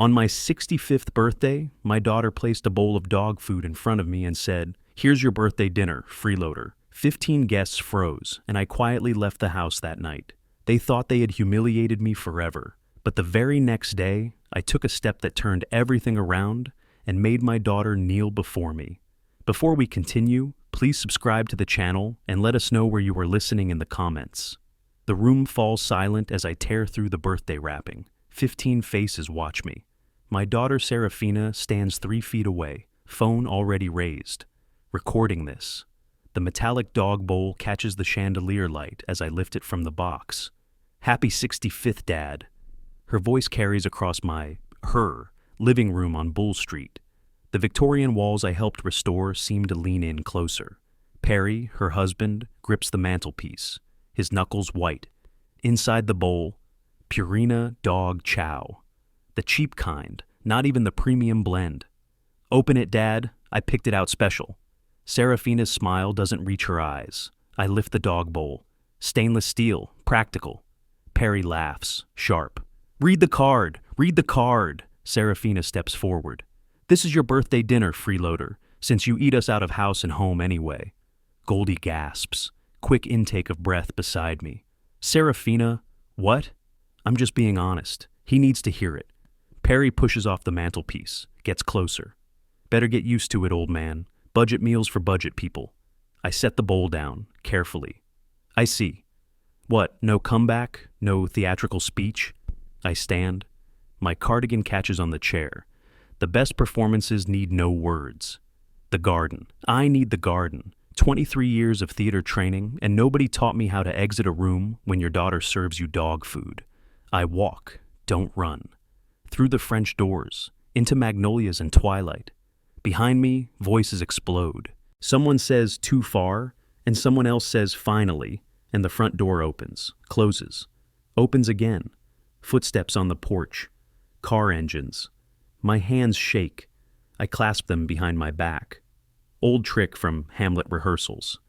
On my 65th birthday, my daughter placed a bowl of dog food in front of me and said, "Here's your birthday dinner, freeloader." 15 guests froze, and I quietly left the house that night. They thought they had humiliated me forever. But the very next day, I took a step that turned everything around and made my daughter kneel before me. Before we continue, please subscribe to the channel and let us know where you are listening in the comments. The room falls silent as I tear through the birthday wrapping. 15 faces watch me. My daughter Serafina stands 3 feet away, phone already raised, recording this. The metallic dog bowl catches the chandelier light as I lift it from the box. "Happy 65th, Dad." Her voice carries across her living room on Bull Street. The Victorian walls I helped restore seem to lean in closer. Perry, her husband, grips the mantelpiece, his knuckles white. Inside the bowl, Purina dog chow. The cheap kind, not even the premium blend. "Open it, Dad. I picked it out special." Serafina's smile doesn't reach her eyes. I lift the dog bowl. Stainless steel, practical. Perry laughs, sharp. "Read the card! Read the card!" Serafina steps forward. "This is your birthday dinner, freeloader, since you eat us out of house and home anyway." Goldie gasps, quick intake of breath beside me. "Serafina, what?" "I'm just being honest. He needs to hear it." Perry pushes off the mantelpiece, gets closer. "Better get used to it, old man. Budget meals for budget people." I set the bowl down, carefully. "I see. What, no comeback? No theatrical speech?" I stand. My cardigan catches on the chair. The best performances need no words. The garden. I need the garden. 23 years of theater training, and nobody taught me how to exit a room when your daughter serves you dog food. I walk, don't run. Through the French doors, into magnolias and twilight. Behind me, voices explode. Someone says, "Too far," and someone else says, "Finally," and the front door opens, closes, opens again. Footsteps on the porch. Car engines. My hands shake. I clasp them behind my back. Old trick from Hamlet rehearsals.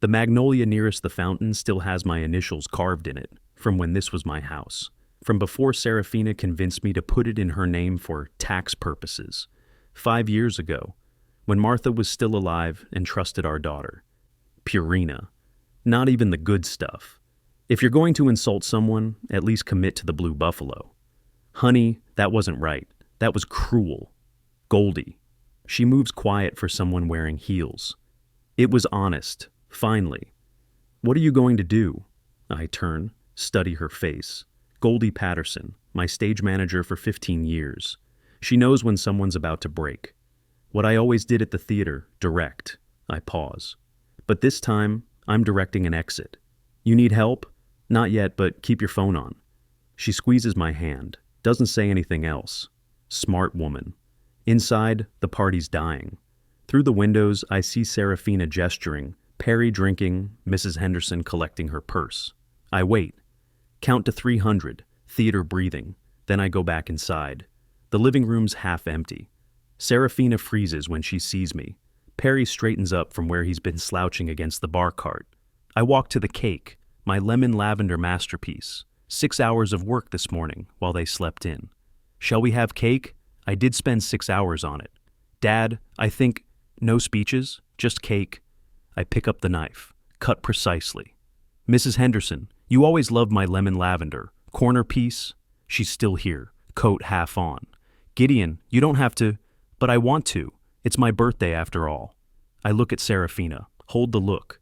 The magnolia nearest the fountain still has my initials carved in it, from when this was my house. From before Serafina convinced me to put it in her name for tax purposes. 5 years ago, when Martha was still alive and trusted our daughter. Purina. Not even the good stuff. If you're going to insult someone, at least commit to the blue buffalo. Honey, that wasn't right. That was cruel. Goldie. She moves quiet for someone wearing heels. It was honest, finally. "What are you going to do?" I turn, study her face. Goldie Patterson, my stage manager for 15 years. She knows when someone's about to break. What I always did at the theater, direct. I pause. But this time, I'm directing an exit. "You need help?" "Not yet, but keep your phone on." She squeezes my hand, doesn't say anything else. Smart woman. Inside, the party's dying. Through the windows, I see Serafina gesturing, Perry drinking, Mrs. Henderson collecting her purse. I wait. Count to 300, theater breathing. Then I go back inside. The living room's half empty. Serafina freezes when she sees me. Perry straightens up from where he's been slouching against the bar cart. I walk to the cake, my lemon lavender masterpiece. 6 hours of work this morning while they slept in. "Shall we have cake?" I did spend 6 hours on it. "Dad, I think no speeches, just cake." I pick up the knife, cut precisely. "Mrs. Henderson, you always loved my lemon lavender. Corner piece?" She's still here, coat half on. "Gideon, you don't have to." "But I want to. It's my birthday after all." I look at Serafina, hold the look.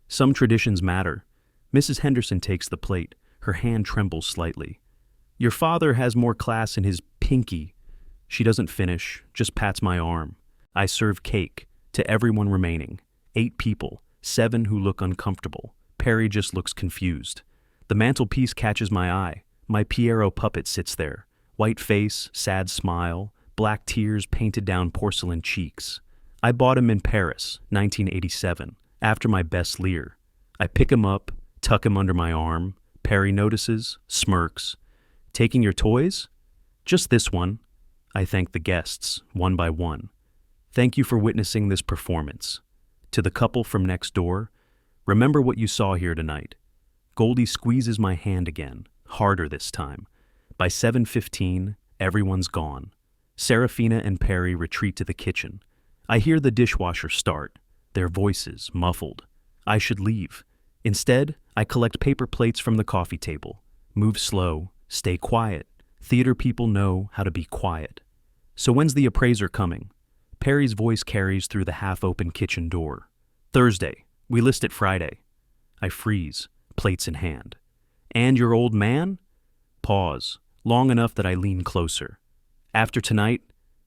Some traditions matter. Mrs. Henderson takes the plate. Her hand trembles slightly. "Your father has more class in his pinky." She doesn't finish, just pats my arm. I serve cake to everyone remaining. 8 people, 7 who look uncomfortable. Perry just looks confused. The mantelpiece catches my eye. My Piero puppet sits there. White face, sad smile, black tears painted down porcelain cheeks. I bought him in Paris, 1987, after my best Lear. I pick him up, tuck him under my arm. Perry notices, smirks. "Taking your toys?" "Just this one." I thank the guests, one by one. "Thank you for witnessing this performance." To the couple from next door, "Remember what you saw here tonight." Goldie squeezes my hand again, harder this time. By 7:15, Everyone's gone. Serafina and Perry retreat to the kitchen. I hear the dishwasher start, their voices muffled. I should leave. Instead, I collect paper plates from the coffee table. Move slow, stay quiet. Theater people know how to be quiet. So when's the appraiser coming? Perry's voice carries through the half-open kitchen door. Thursday. We list it Friday. I freeze, plates in hand. And your old man? Pause, long enough that I lean closer. After tonight,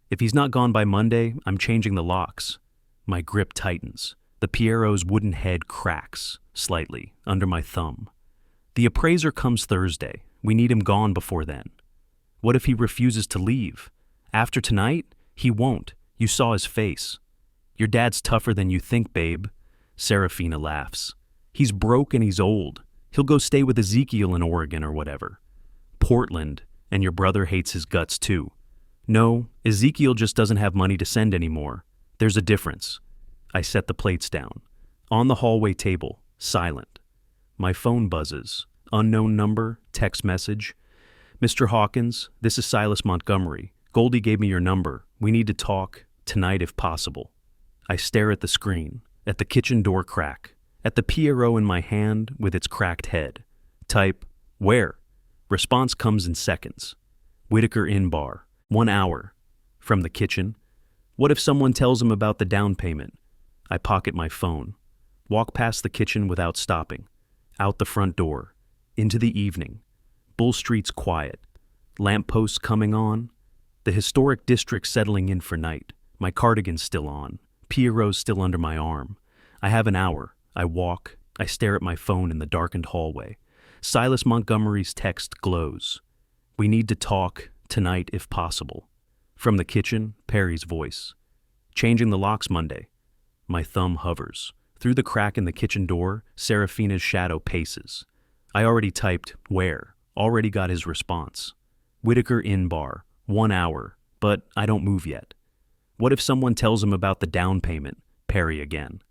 if he's not gone by Monday, I'm changing the locks. My grip tightens. The Pierrot's wooden head cracks, slightly, under my thumb. The appraiser comes Thursday. We need him gone before then. What if he refuses to leave? After tonight, he won't. You saw his face. Your dad's tougher than you think, babe. Serafina laughs. He's broke and he's old. He'll go stay with Ezekiel in Oregon or whatever. Portland, and your brother hates his guts too. No, Ezekiel just doesn't have money to send anymore. There's a difference. I set the plates down. On the hallway table, silent. My phone buzzes. Unknown number, text message. Mr. Hawkins, this is Silas Montgomery. Goldie gave me your number. We need to talk, tonight if possible. I stare at the screen, at the kitchen door crack, at the Pierrot in my hand with its cracked head. Type, where? Response comes in seconds. Whitaker Inn Bar, 1 hour. From the kitchen. What if someone tells him about the down payment? I pocket my phone. Walk past the kitchen without stopping. Out the front door. Into the evening. Bull Street's quiet. Lampposts coming on. The historic district settling in for night. My cardigan's still on. Pierrot's still under my arm. I have an hour. I walk. I stare at my phone in the darkened hallway. Silas Montgomery's text glows. We need to talk, tonight if possible. From the kitchen, Perry's voice. Changing the locks Monday. My thumb hovers. Through the crack in the kitchen door, Serafina's shadow paces. I already typed, where? Already got his response. Whitaker Inn Bar, 1 hour, but I don't move yet. What if someone tells him about the down payment? Perry again.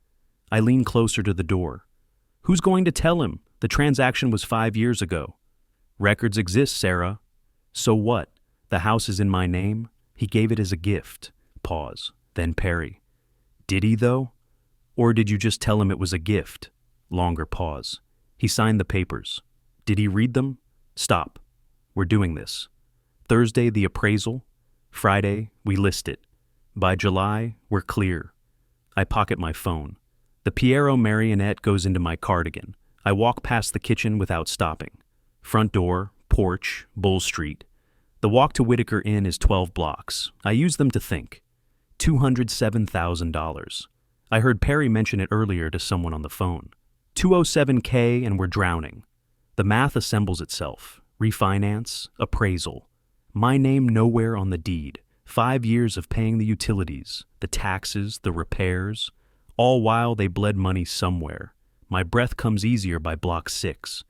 I lean closer to the door. Who's going to tell him? The transaction was 5 years ago. Records exist, Sarah. So what? The house is in my name? He gave it as a gift. Pause. Then Perry. Did he, though? Or did you just tell him it was a gift? Longer pause. He signed the papers. Did he read them? Stop. We're doing this. Thursday, the appraisal. Friday, we list it. By July, we're clear. I pocket my phone. The Pierrot marionette goes into my cardigan. I walk past the kitchen without stopping. Front door, porch, Bull Street. The walk to Whitaker Inn is 12 blocks. I use them to think. $207,000. I heard Perry mention it earlier to someone on the phone. $207K and we're drowning. The math assembles itself. Refinance, appraisal. My name nowhere on the deed. 5 years of paying the utilities, the taxes, the repairs, all while they bled money somewhere. My breath comes easier by block 6.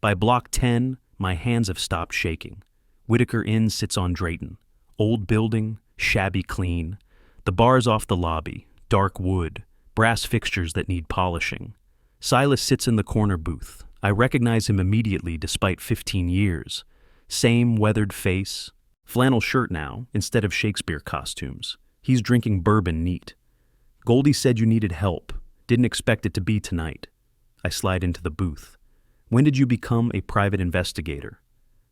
By block 10, my hands have stopped shaking. Whitaker Inn sits on Drayton. Old building, shabby clean. The bar's off the lobby, dark wood, brass fixtures that need polishing. Silas sits in the corner booth. I recognize him immediately despite 15 years. Same weathered face. Flannel shirt now, instead of Shakespeare costumes. He's drinking bourbon neat. Goldie said you needed help. Didn't expect it to be tonight. I slide into the booth. When did you become a private investigator?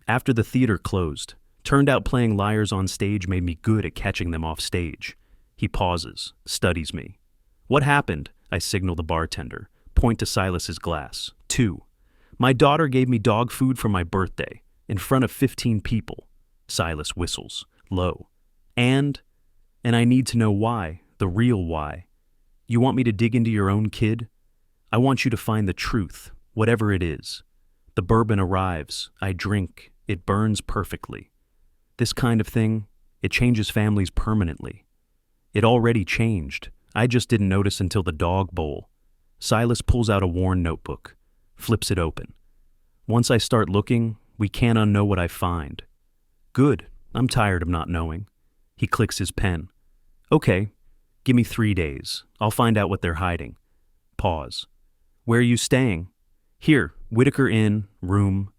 After the theater closed. Turned out playing liars on stage made me good at catching them off stage. He pauses, studies me. What happened? I signal the bartender. Point to Silas's glass. 2. My daughter gave me dog food for my birthday, in front of 15 people. Silas whistles, low. And I need to know why, the real why. You want me to dig into your own kid? I want you to find the truth, whatever it is. The bourbon arrives, I drink, it burns perfectly. This kind of thing, it changes families permanently. It already changed. I just didn't notice until the dog bowl. Silas pulls out a worn notebook, flips it open. Once I start looking, we can't unknow what I find. Good, I'm tired of not knowing. He clicks his pen. Okay, give me 3 days. I'll find out what they're hiding. Pause. Where are you staying? Here, Whitaker Inn, room.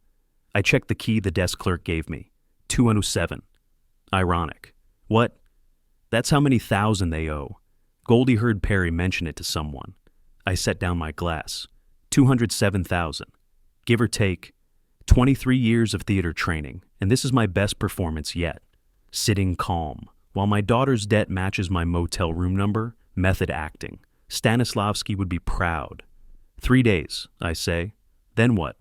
I checked the key the desk clerk gave me. 207. Ironic. What? That's how many thousand they owe. Goldie heard Perry mention it to someone. I set down my glass. 207,000. Give or take. 23 years of theater training, and this is my best performance yet. Sitting calm. While my daughter's debt matches my motel room number, method acting. Stanislavski would be proud. 3 days, I say. Then what?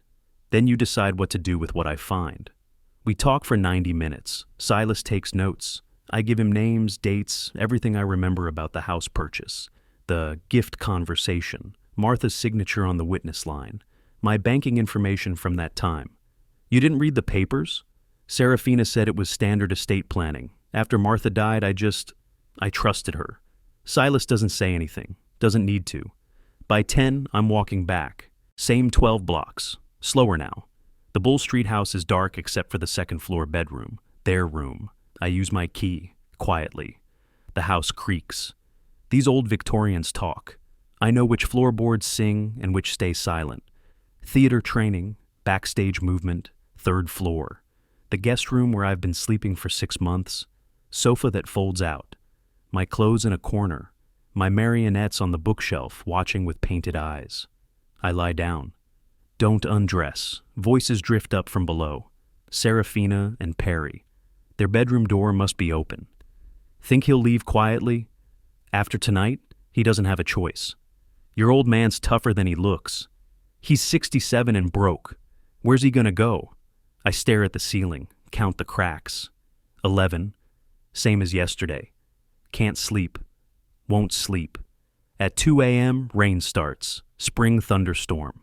Then you decide what to do with what I find. We talk for 90 minutes. Silas takes notes. I give him names, dates, everything I remember about the house purchase. The gift conversation, Martha's signature on the witness line, my banking information from that time. You didn't read the papers? Serafina said it was standard estate planning. After Martha died, I trusted her. Silas doesn't say anything, doesn't need to. By 10, I'm walking back. Same 12 blocks. Slower now. The Bull Street house is dark except for the second-floor bedroom. Their room. I use my key, quietly. The house creaks. These old Victorians talk. I know which floorboards sing and which stay silent. Theater training, backstage movement, third floor. The guest room where I've been sleeping for 6 months. Sofa that folds out. My clothes in a corner. My marionettes on the bookshelf watching with painted eyes. I lie down. Don't undress. Voices drift up from below. Serafina and Perry. Their bedroom door must be open. Think he'll leave quietly? After tonight, he doesn't have a choice. Your old man's tougher than he looks. He's 67 and broke. Where's he gonna go? I stare at the ceiling, count the cracks. 11. Same as yesterday. Can't sleep. Won't sleep. At 2 a.m., rain starts. Spring thunderstorm.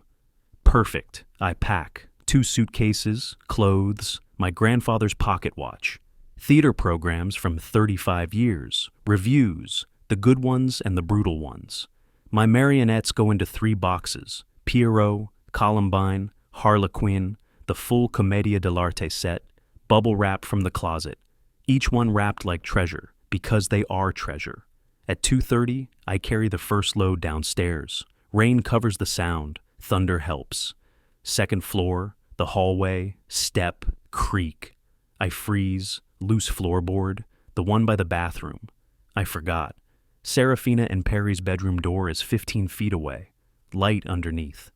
Perfect. I pack. 2 suitcases, clothes, my grandfather's pocket watch. Theater programs from 35 years. Reviews, the good ones and the brutal ones. My marionettes go into 3 boxes. Pierrot, Columbine, Harlequin, the full Commedia dell'arte set, bubble wrap from the closet. Each one wrapped like treasure, because they are treasure. At 2:30, I carry the first load downstairs. Rain covers the sound. Thunder helps. Second floor, the hallway, step, creak. I freeze, loose floorboard, the one by the bathroom. I forgot. Serafina and Perry's bedroom door is 15 feet away. Light underneath.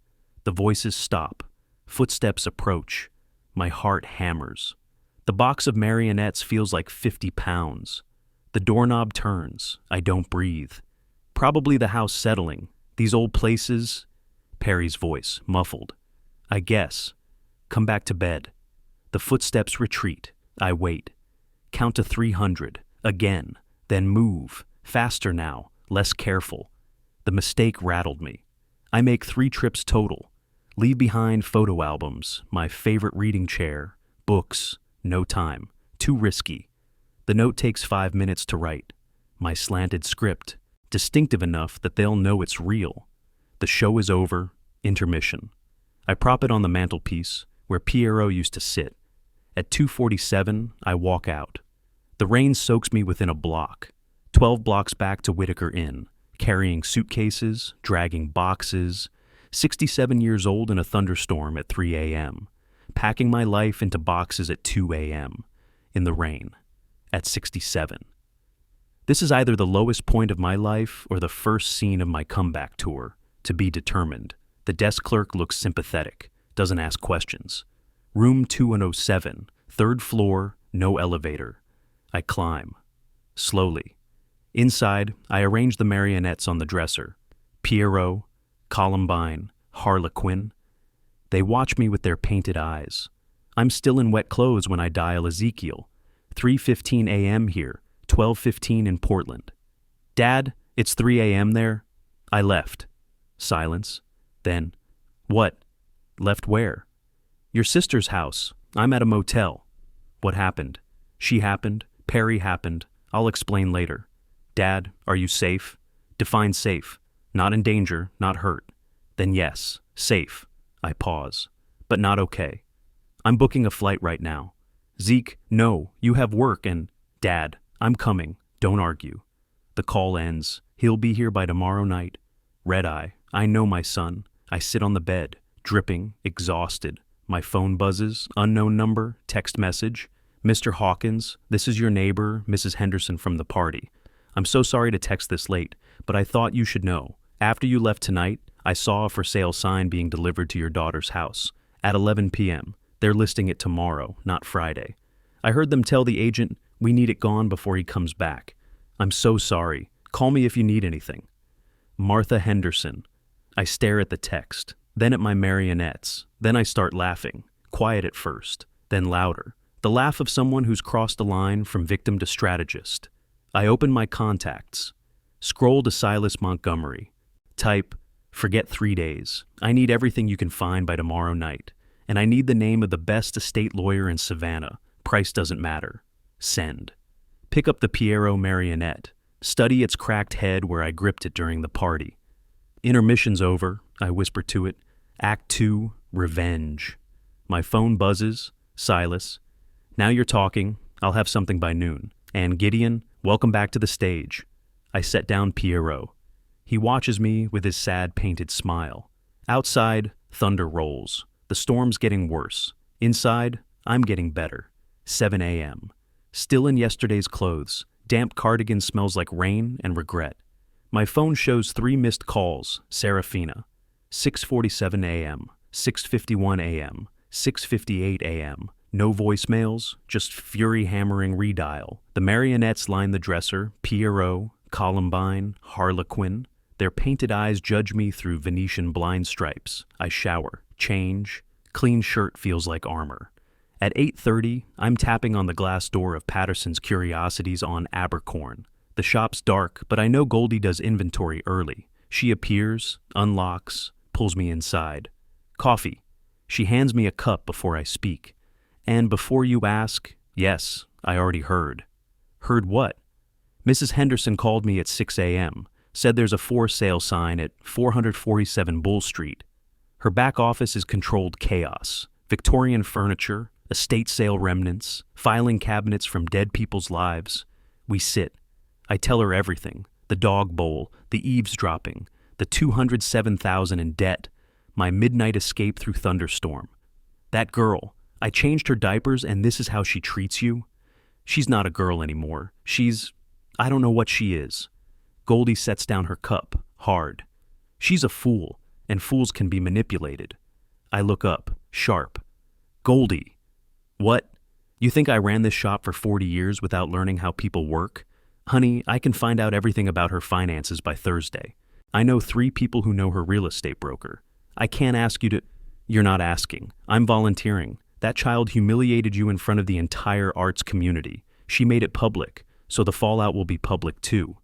The voices stop. Footsteps approach. My heart hammers. The box of marionettes feels like 50 pounds. The doorknob turns. I don't breathe. Probably the house settling. These old places. Perry's voice, muffled. I guess. Come back to bed. The footsteps retreat. I wait. Count to 300. Again. Then move. Faster now. Less careful. The mistake rattled me. I make 3 trips total. Leave behind photo albums, my favorite reading chair, books, no time. Too risky. The note takes 5 minutes to write. My slanted script, distinctive enough that they'll know it's real. The show is over. Intermission. I prop it on the mantelpiece, where Pierrot used to sit. At 2:47, I walk out. The rain soaks me within a block. 12 blocks back to Whitaker Inn, carrying suitcases, dragging boxes. 67 years old in a thunderstorm at 3 a.m. Packing my life into boxes at 2 a.m. In the rain. At 67. This is either the lowest point of my life or the first scene of my comeback tour. To be determined. The desk clerk looks sympathetic, doesn't ask questions. Room 2107, 3rd floor, no elevator. I climb. Slowly. Inside, I arrange the marionettes on the dresser. Pierrot, Columbine, Harlequin. They watch me with their painted eyes. I'm still in wet clothes when I dial Ezekiel. 3:15 a.m. here, 12:15 in Portland. Dad, it's 3 a.m. there? I left. Silence. Then, what? Left where? Your sister's house. I'm at a motel. What happened? She happened. Perry happened. I'll explain later. Dad, are you safe? Define safe. Not in danger, not hurt. Then yes, safe. I pause. But not okay. I'm booking a flight right now. Zeke, no, you have work and... Dad, I'm coming. Don't argue. The call ends. He'll be here by tomorrow night. Red eye. I know my son. I sit on the bed, dripping, exhausted. My phone buzzes, unknown number, text message. Mr. Hawkins, this is your neighbor, Mrs. Henderson from the party. I'm so sorry to text this late, but I thought you should know. After you left tonight, I saw a for sale sign being delivered to your daughter's house. At 11 p.m. They're listing it tomorrow, not Friday. I heard them tell the agent we need it gone before he comes back. I'm so sorry. Call me if you need anything. Martha Henderson. I stare at the text, then at my marionettes. Then I start laughing, quiet at first, then louder. The laugh of someone who's crossed a line from victim to strategist. I open my contacts. Scroll to Silas Montgomery. Type, forget 3 days. I need everything you can find by tomorrow night. And I need the name of the best estate lawyer in Savannah. Price doesn't matter. Send. Pick up the Pierrot marionette. Study its cracked head where I gripped it during the party. Intermission's over, I whisper to it. Act 2, revenge. My phone buzzes. Silas. Now you're talking. I'll have something by noon. And Gideon, welcome back to the stage. I set down Pierrot. He watches me with his sad painted smile. Outside, thunder rolls. The storm's getting worse. Inside, I'm getting better. 7 a.m. Still in yesterday's clothes. Damp cardigan smells like rain and regret. My phone shows 3 missed calls. Serafina. 6:47 a.m., 6:51 a.m., 6:58 a.m. No voicemails, just fury hammering redial. The marionettes line the dresser. Pierrot, Columbine, Harlequin. Their painted eyes judge me through Venetian blind stripes. I shower, change. Clean shirt feels like armor. At 8:30, I'm tapping on the glass door of Patterson's Curiosities on Abercorn. The shop's dark, but I know Goldie does inventory early. She appears, unlocks, pulls me inside. Coffee. She hands me a cup before I speak. And before you ask, yes, I already heard. Heard what? Mrs. Henderson called me at 6 a.m., said there's a for sale sign at 447 Bull Street. Her back office is controlled chaos. Victorian furniture, estate sale remnants, filing cabinets from dead people's lives. We sit. I tell her everything. The dog bowl, the eavesdropping, the $207,000 in debt, my midnight escape through thunderstorm. That girl, I changed her diapers and this is how she treats you? She's not a girl anymore. I don't know what she is. Goldie sets down her cup, hard. She's a fool, and fools can be manipulated. I look up, sharp. Goldie. What? You think I ran this shop for 40 years without learning how people work? Honey, I can find out everything about her finances by Thursday. I know 3 people who know her real estate broker. I can't ask you to... You're not asking. I'm volunteering. That child humiliated you in front of the entire arts community. She made it public, so the fallout will be public too.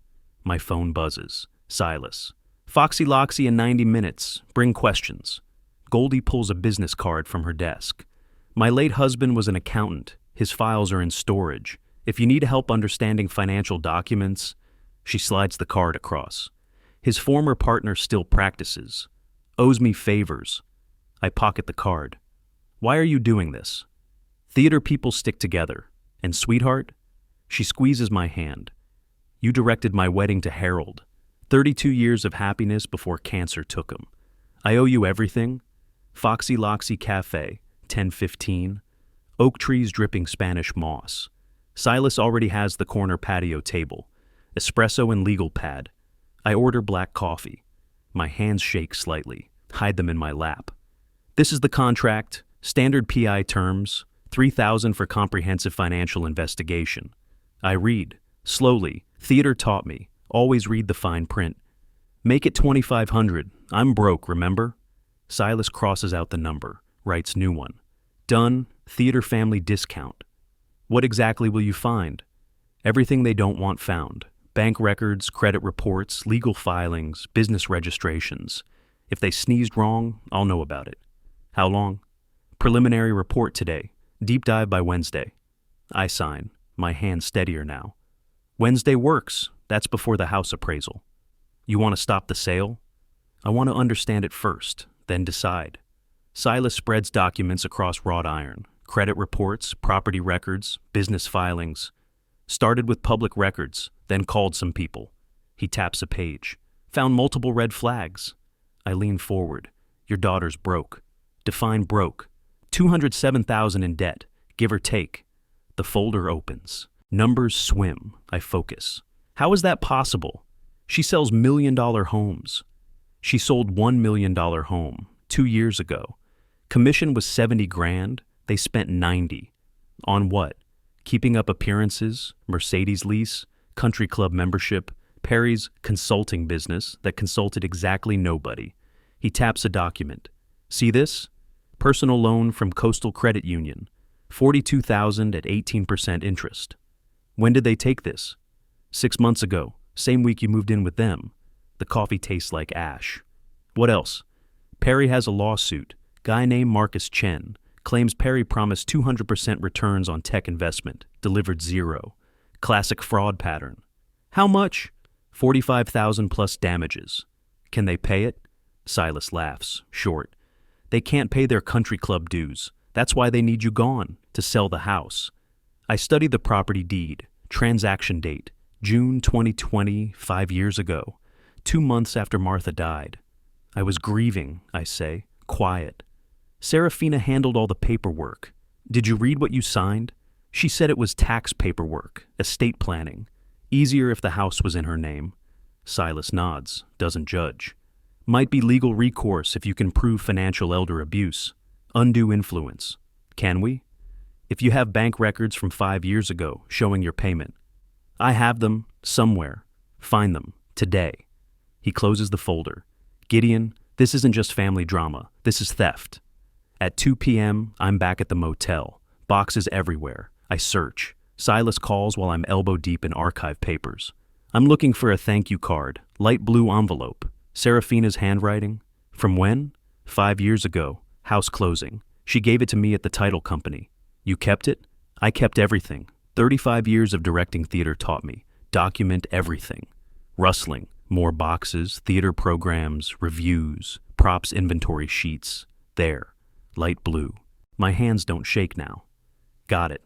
My phone buzzes. Silas. Foxy Loxy in 90 minutes. Bring questions. Goldie pulls a business card from her desk. My late husband was an accountant. His files are in storage. If you need help understanding financial documents, she slides the card across. His former partner still practices. Owes me favors. I pocket the card. Why are you doing this? Theater people stick together. And sweetheart? She squeezes my hand. You directed my wedding to Harold. 32 years of happiness before cancer took him. I owe you everything. Foxy Loxy Cafe, 10:15. Oak trees dripping Spanish moss. Silas already has the corner patio table. Espresso and legal pad. I order black coffee. My hands shake slightly. Hide them in my lap. This is the contract. Standard PI terms. $3,000 for comprehensive financial investigation. I read. Slowly. Theater taught me. Always read the fine print. Make it $2,500. I'm broke, remember? Silas crosses out the number. Writes new one. Done. Theater family discount. What exactly will you find? Everything they don't want found. Bank records, credit reports, legal filings, business registrations. If they sneezed wrong, I'll know about it. How long? Preliminary report today. Deep dive by Wednesday. I sign. My hand steadier now. Wednesday works. That's before the house appraisal. You want to stop the sale? I want to understand it first, then decide. Silas spreads documents across wrought iron. Credit reports, property records, business filings. Started with public records, then called some people. He taps a page. Found multiple red flags. I lean forward. Your daughter's broke. Define broke. $207,000 in debt, give or take. The folder opens. Numbers swim. I focus. How is that possible? She sells million-dollar homes. She sold $1 million home 2 years ago. Commission was 70 grand. They spent 90. On what? Keeping up appearances, Mercedes lease, country club membership, Perry's consulting business that consulted exactly nobody. He taps a document. See this? Personal loan from Coastal Credit Union. $42,000 at 18% interest. When did they take this? 6 months ago, same week you moved in with them. The coffee tastes like ash. What else? Perry has a lawsuit. Guy named Marcus Chen claims Perry promised 200% returns on tech investment, delivered 0. Classic fraud pattern. How much? 45,000 plus damages. Can they pay it? Silas laughs, short. They can't pay their country club dues. That's why they need you gone, to sell the house. I studied the property deed. Transaction date, June 2020, 5 years ago. 2 months after Martha died. I was grieving, I say, quiet. Serafina handled all the paperwork. Did you read what you signed? She said it was tax paperwork, estate planning. Easier if the house was in her name. Silas nods, doesn't judge. Might be legal recourse if you can prove financial elder abuse. Undue influence. Can we? If you have bank records from 5 years ago showing your payment. I have them somewhere. Find them today. He closes the folder. Gideon, this isn't just family drama. This is theft. At 2 p.m., I'm back at the motel. Boxes everywhere. I search. Silas calls while I'm elbow deep in archive papers. I'm looking for a thank you card, light blue envelope. Serafina's handwriting. From when? 5 years ago. House closing. She gave it to me at the title company. You kept it? I kept everything. 35 years of directing theater taught me. Document everything. Rustling. More boxes, theater programs, reviews, props inventory sheets. There. Light blue. My hands don't shake now. Got it.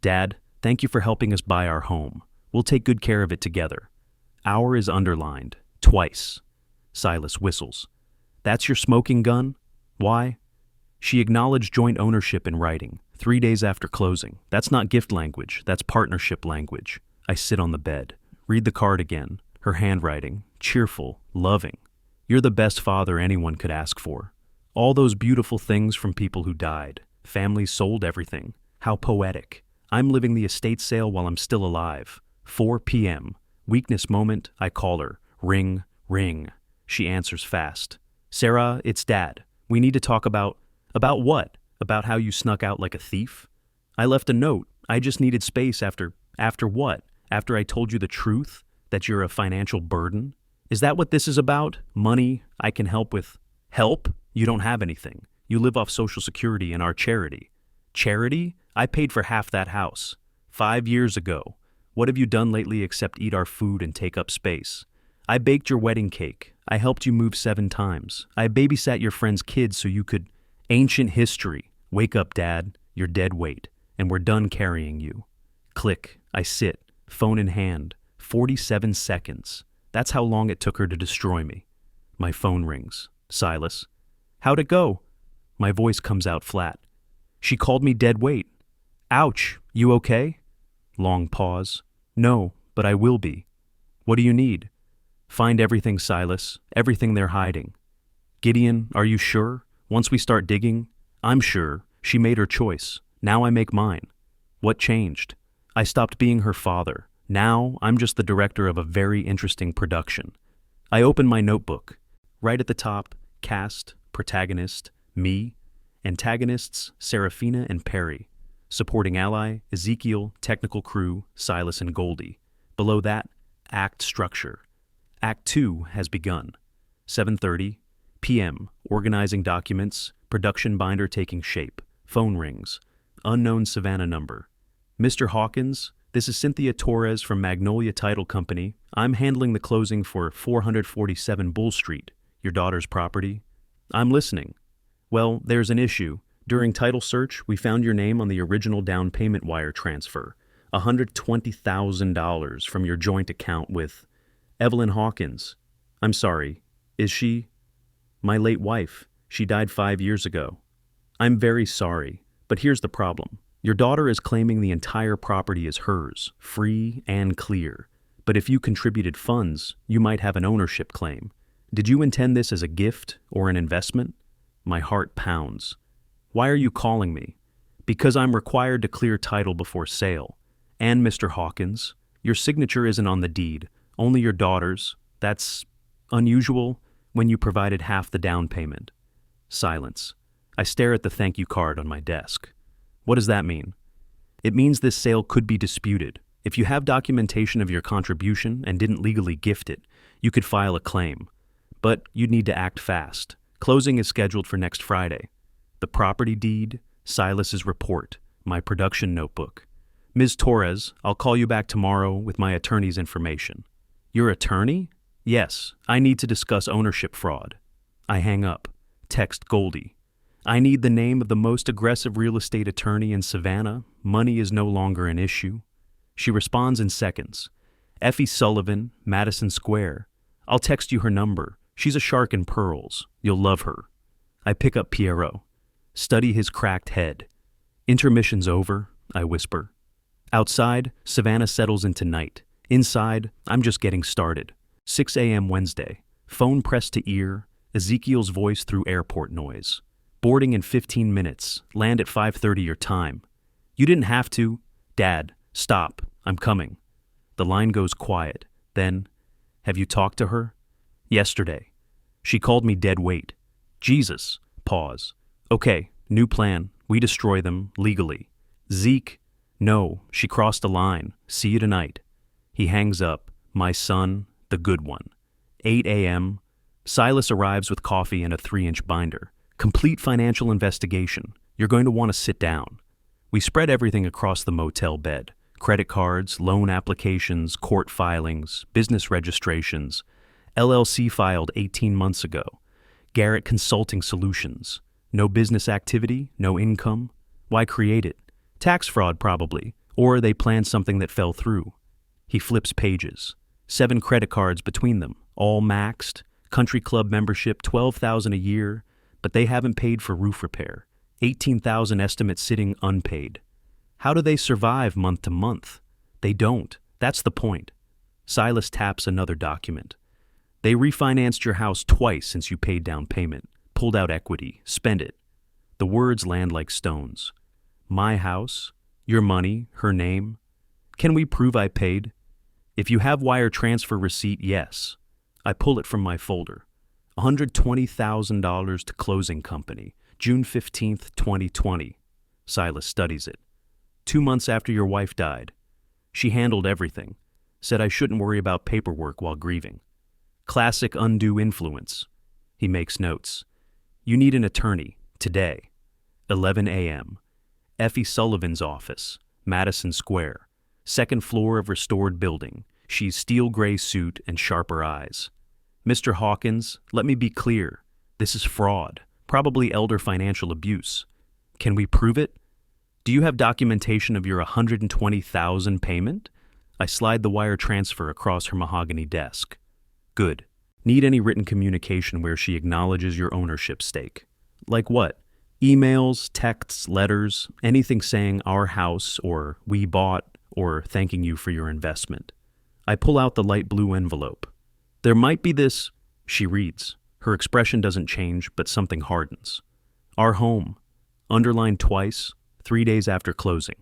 Dad, thank you for helping us buy our home. We'll take good care of it together. Our is underlined. Twice. Silas whistles. That's your smoking gun? Why? She acknowledged joint ownership in writing, 3 days after closing. That's not gift language, that's partnership language. I sit on the bed. Read the card again. Her handwriting, cheerful, loving. You're the best father anyone could ask for. All those beautiful things from people who died. Families sold everything. How poetic. I'm living the estate sale while I'm still alive. 4 p.m. Weakness moment, I call her. Ring, ring. She answers fast. Sarah, it's Dad. We need to talk about what? About how you snuck out like a thief? I left a note. I just needed space after what? After I told you the truth? That you're a financial burden? Is that what this is about? Money I can help with? Help? You don't have anything. You live off Social Security and our charity. Charity? I paid for half that house. 5 years ago. What have you done lately except eat our food and take up space? I baked your wedding cake. I helped you move 7 times. I babysat your friends' kids so you could... Ancient history. Wake up, Dad. You're dead weight. And we're done carrying you. Click. I sit. Phone in hand. 47 seconds. That's how long it took her to destroy me. My phone rings. Silas. How'd it go? My voice comes out flat. She called me dead weight. Ouch. You okay? Long pause. No, but I will be. What do you need? Find everything, Silas. Everything they're hiding. Gideon, are you sure? Once we start digging? I'm sure. She made her choice. Now I make mine. What changed? I stopped being her father. Now, I'm just the director of a very interesting production. I open my notebook. Right at the top, cast, protagonist, me, antagonists, Serafina and Perry. Supporting ally, Ezekiel, technical crew, Silas and Goldie. Below that, act structure. Act 2 has begun. 7:30 p.m., organizing documents, production binder taking shape, phone rings, unknown Savannah number. Mr. Hawkins, this is Cynthia Torres from Magnolia Title Company. I'm handling the closing for 447 Bull Street, your daughter's property. I'm listening. Well, there's an issue. During title search, we found your name on the original down payment wire transfer, $120,000 from your joint account with Evelyn Hawkins. I'm sorry. Is she? My late wife. She died 5 years ago. I'm very sorry, but here's the problem. Your daughter is claiming the entire property is hers, free and clear. But if you contributed funds, you might have an ownership claim. Did you intend this as a gift or an investment? My heart pounds. Why are you calling me? Because I'm required to clear title before sale. And Mr. Hawkins, your signature isn't on the deed, only your daughter's. That's unusual when you provided half the down payment. Silence. I stare at the thank you card on my desk. What does that mean? It means this sale could be disputed. If you have documentation of your contribution and didn't legally gift it, you could file a claim. But you'd need to act fast. Closing is scheduled for next Friday. The property deed, Silas's report, my production notebook. Ms. Torres, I'll call you back tomorrow with my attorney's information. Your attorney? Yes, I need to discuss ownership fraud. I hang up. Text Goldie. I need the name of the most aggressive real estate attorney in Savannah. Money is no longer an issue. She responds in seconds. Effie Sullivan, Madison Square. I'll text you her number. She's a shark in pearls. You'll love her. I pick up Pierrot. Study his cracked head. Intermission's over, I whisper. Outside, Savannah settles into night. Inside, I'm just getting started. 6 a.m. Wednesday. Phone pressed to ear. Ezekiel's voice through airport noise. Boarding in 15 minutes. Land at 5:30 your time. You didn't have to. Dad, stop. I'm coming. The line goes quiet. Then, have you talked to her? Yesterday. She called me dead weight. Jesus. Pause. Okay, new plan. We destroy them, legally. Zeke. No, she crossed a line. See you tonight. He hangs up. My son, the good one. 8 a.m. Silas arrives with coffee and a 3-inch binder. Complete financial investigation. You're going to want to sit down. We spread everything across the motel bed. Credit cards, loan applications, court filings, business registrations. LLC filed 18 months ago. Garrett Consulting Solutions. No business activity, no income. Why create it? Tax fraud, probably. Or they planned something that fell through. He flips pages. 7 credit cards between them, all maxed. Country club membership, $12,000 a year. But they haven't paid for roof repair. $18,000 estimate sitting unpaid. How do they survive month to month? They don't. That's the point. Silas taps another document. They refinanced your house twice since you paid down payment. Pulled out equity. Spend it. The words land like stones. My house, your money, her name. Can we prove I paid? If you have wire transfer receipt, yes. I pull it from my folder. $120,000 to closing company, June 15th, 2020. Silas studies it. 2 months after your wife died. She handled everything. Said I shouldn't worry about paperwork while grieving. Classic undue influence. He makes notes. You need an attorney, today. 11 a.m. Effie Sullivan's office, Madison Square. 2nd floor of restored building. She's steel gray suit and sharper eyes. Mr. Hawkins, let me be clear. This is fraud, probably elder financial abuse. Can we prove it? Do you have documentation of your $120,000 payment? I slide the wire transfer across her mahogany desk. Good. Need any written communication where she acknowledges your ownership stake? Like what? Emails, texts, letters, anything saying our house or we bought or thanking you for your investment. I pull out the light blue envelope. There might be this, she reads. Her expression doesn't change, but something hardens. Our home. Underlined twice, 3 days after closing.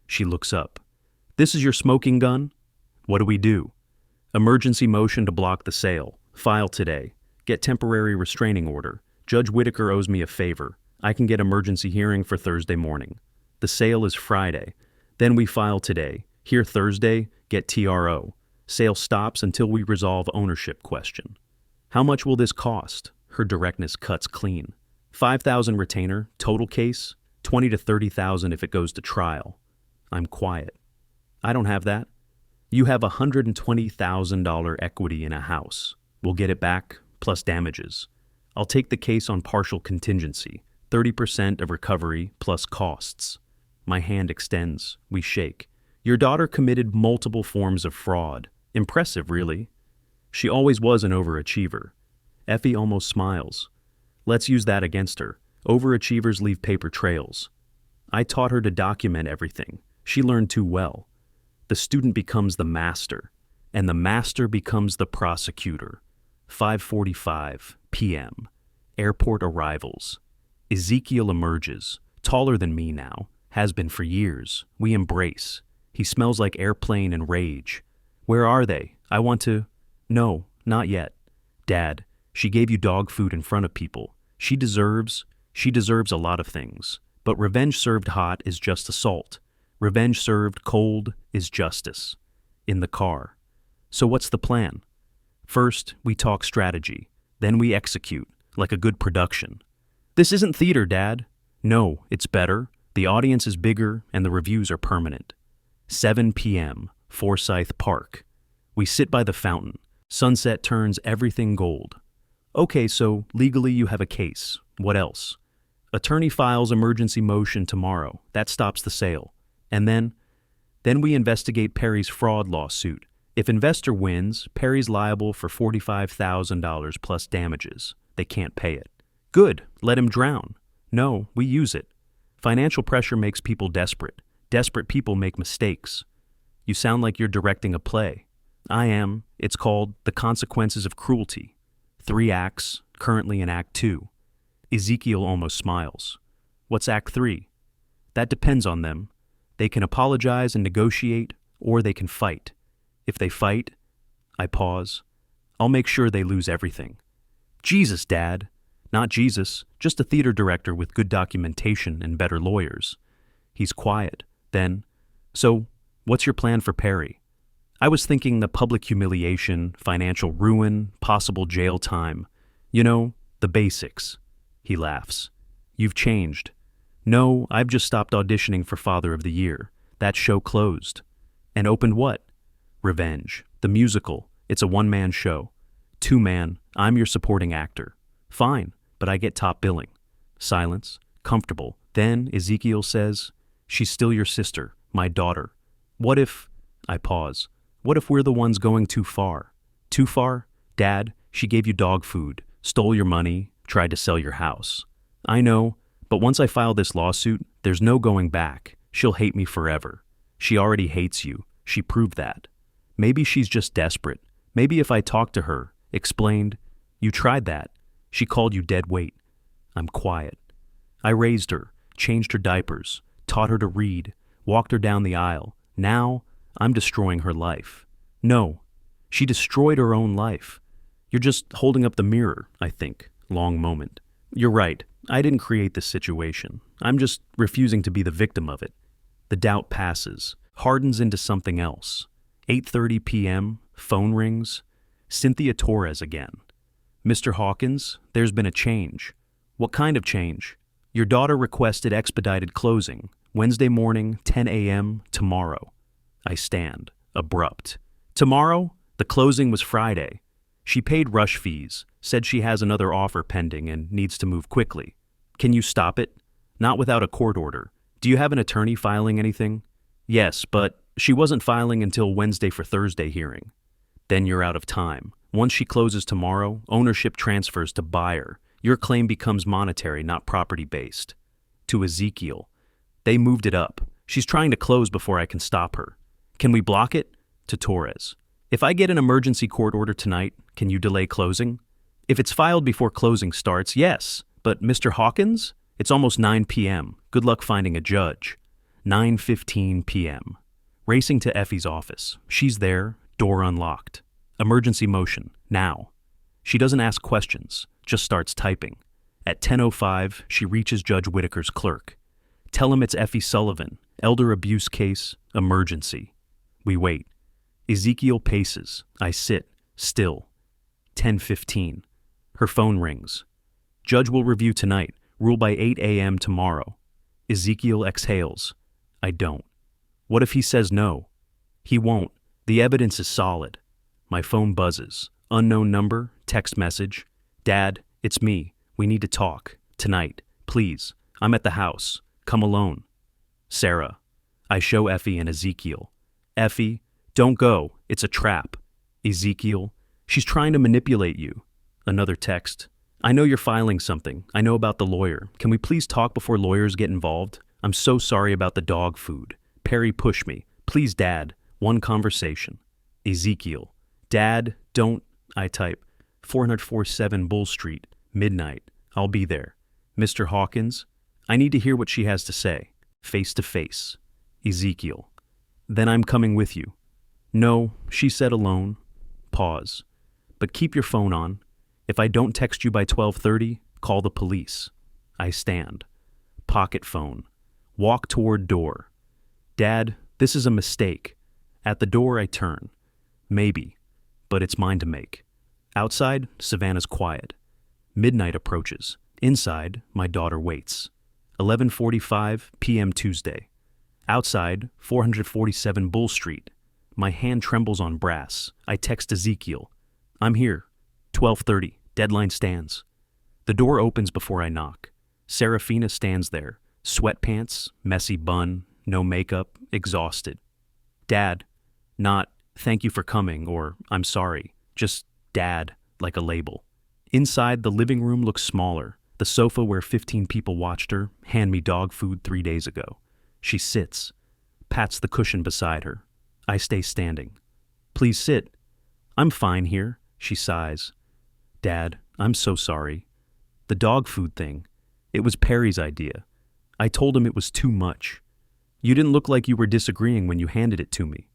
She looks up. This is your smoking gun? What do we do? Emergency motion to block the sale. File today. Get temporary restraining order. Judge Whitaker owes me a favor. I can get emergency hearing for Thursday morning. The sale is Friday. Then we file today. Here Thursday, get TRO. Sale stops until we resolve ownership question. How much will this cost? Her directness cuts clean. $5,000 retainer, total case, $20,000 to $30,000 if it goes to trial. I'm quiet. I don't have that. You have $120,000 equity in a house. We'll get it back, plus damages. I'll take the case on partial contingency, 30% of recovery plus costs. My hand extends. We shake. Your daughter committed multiple forms of fraud. Impressive, really. She always was an overachiever. Effie almost smiles. Let's use that against her. Overachievers leave paper trails. I taught her to document everything. She learned too well. The student becomes the master, and the master becomes the prosecutor. 5:45 p.m. Airport arrivals. Ezekiel emerges, taller than me now, has been for years. We embrace. He smells like airplane and rage. Where are they? I want to... No, not yet. Dad, she gave you dog food in front of people. She deserves a lot of things. But revenge served hot is just assault. Revenge served cold is justice. In the car. So what's the plan? First, we talk strategy. Then we execute, like a good production. This isn't theater, Dad. No, it's better. The audience is bigger and the reviews are permanent. 7 p.m., Forsyth Park. We sit by the fountain. Sunset turns everything gold. Okay, so legally you have a case. What else? Attorney files emergency motion tomorrow. That stops the sale. And then we investigate Perry's fraud lawsuit. If investor wins, Perry's liable for $45,000 plus damages. They can't pay it. Good, let him drown. No, we use it. Financial pressure makes people desperate. Desperate people make mistakes. You sound like you're directing a play. I am. It's called The Consequences of Cruelty. 3 acts, currently in Act 2. Ezekiel almost smiles. What's Act 3? That depends on them. They can apologize and negotiate, or they can fight. If they fight, I pause. I'll make sure they lose everything. Jesus, Dad. Not Jesus, just a theater director with good documentation and better lawyers. He's quiet. Then, so, what's your plan for Perry? I was thinking the public humiliation, financial ruin, possible jail time. You know, the basics. He laughs. You've changed. No, I've just stopped auditioning for Father of the Year. That show closed. And opened what? Revenge. The musical. It's a one-man show. 2-man. I'm your supporting actor. Fine, but I get top billing. Silence. Comfortable. Then Ezekiel says, she's still your sister, my daughter. What if... I pause. What if we're the ones going too far? Too far? Dad, she gave you dog food, stole your money, tried to sell your house. I know, but once I file this lawsuit, there's no going back. She'll hate me forever. She already hates you. She proved that. Maybe she's just desperate. Maybe if I talked to her, explained, you tried that. She called you dead weight. I'm quiet. I raised her, changed her diapers, taught her to read, walked her down the aisle. Now, I'm destroying her life. No, she destroyed her own life. You're just holding up the mirror, I think. Long moment. You're right. I didn't create this situation. I'm just refusing to be the victim of it. The doubt passes, hardens into something else. 8:30 p.m., phone rings. Cynthia Torres again. Mr. Hawkins, there's been a change. What kind of change? Your daughter requested expedited closing. Wednesday morning, 10 a.m., tomorrow. I stand, abrupt. Tomorrow? The closing was Friday. She paid rush fees, said she has another offer pending and needs to move quickly. Can you stop it? Not without a court order. Do you have an attorney filing anything? Yes, but she wasn't filing until Wednesday for Thursday hearing. Then you're out of time. Once she closes tomorrow, ownership transfers to buyer. Your claim becomes monetary, not property-based. To Ezekiel. They moved it up. She's trying to close before I can stop her. Can we block it? To Torres. If I get an emergency court order tonight, can you delay closing? If it's filed before closing starts, yes. But Mr. Hawkins? It's almost 9 p.m. Good luck finding a judge. 9:15 p.m. Racing to Effie's office. She's there, door unlocked. Emergency motion, now. She doesn't ask questions, just starts typing. At 10:05, she reaches Judge Whitaker's clerk. Tell him it's Effie Sullivan, elder abuse case, emergency. We wait. Ezekiel paces. I sit, still. 10:15. Her phone rings. Judge will review tonight, rule by 8 a.m. tomorrow. Ezekiel exhales. I don't. What if he says no? He won't. The evidence is solid. My phone buzzes. Unknown number, text message. Dad, it's me. We need to talk. Tonight. Please. I'm at the house. Come alone. Sarah. I show Effie and Ezekiel. Effie, don't go. It's a trap. Ezekiel, she's trying to manipulate you. Another text. I know you're filing something. I know about the lawyer. Can we please talk before lawyers get involved? I'm so sorry about the dog food. Perry pushed me. Please, Dad, one conversation. Ezekiel. Dad, don't, I type. 447 Bull Street, midnight. I'll be there. Mr. Hawkins, I need to hear what she has to say. Face to face. Ezekiel. Then I'm coming with you. No, she said alone. Pause. But keep your phone on. If I don't text you by 12:30, call the police. I stand. Pocket phone. Walk toward door. Dad, this is a mistake. At the door I turn. Maybe, but it's mine to make. Outside, Savannah's quiet. Midnight approaches. Inside, my daughter waits. 11:45 p.m. Tuesday. Outside, 447 Bull Street. My hand trembles on brass. I text Ezekiel. I'm here. 12:30. Deadline stands. The door opens before I knock. Serafina stands there. Sweatpants, messy bun, no makeup, exhausted. Dad. Not, thank you for coming, or I'm sorry. Just Dad, like a label. Inside, the living room looks smaller. The sofa where 15 people watched her hand me dog food 3 days ago. She sits, pats the cushion beside her. I stay standing. Please sit. I'm fine here, she sighs. Dad, I'm so sorry. The dog food thing, it was Perry's idea. I told him it was too much. You didn't look like you were disagreeing when you handed it to me.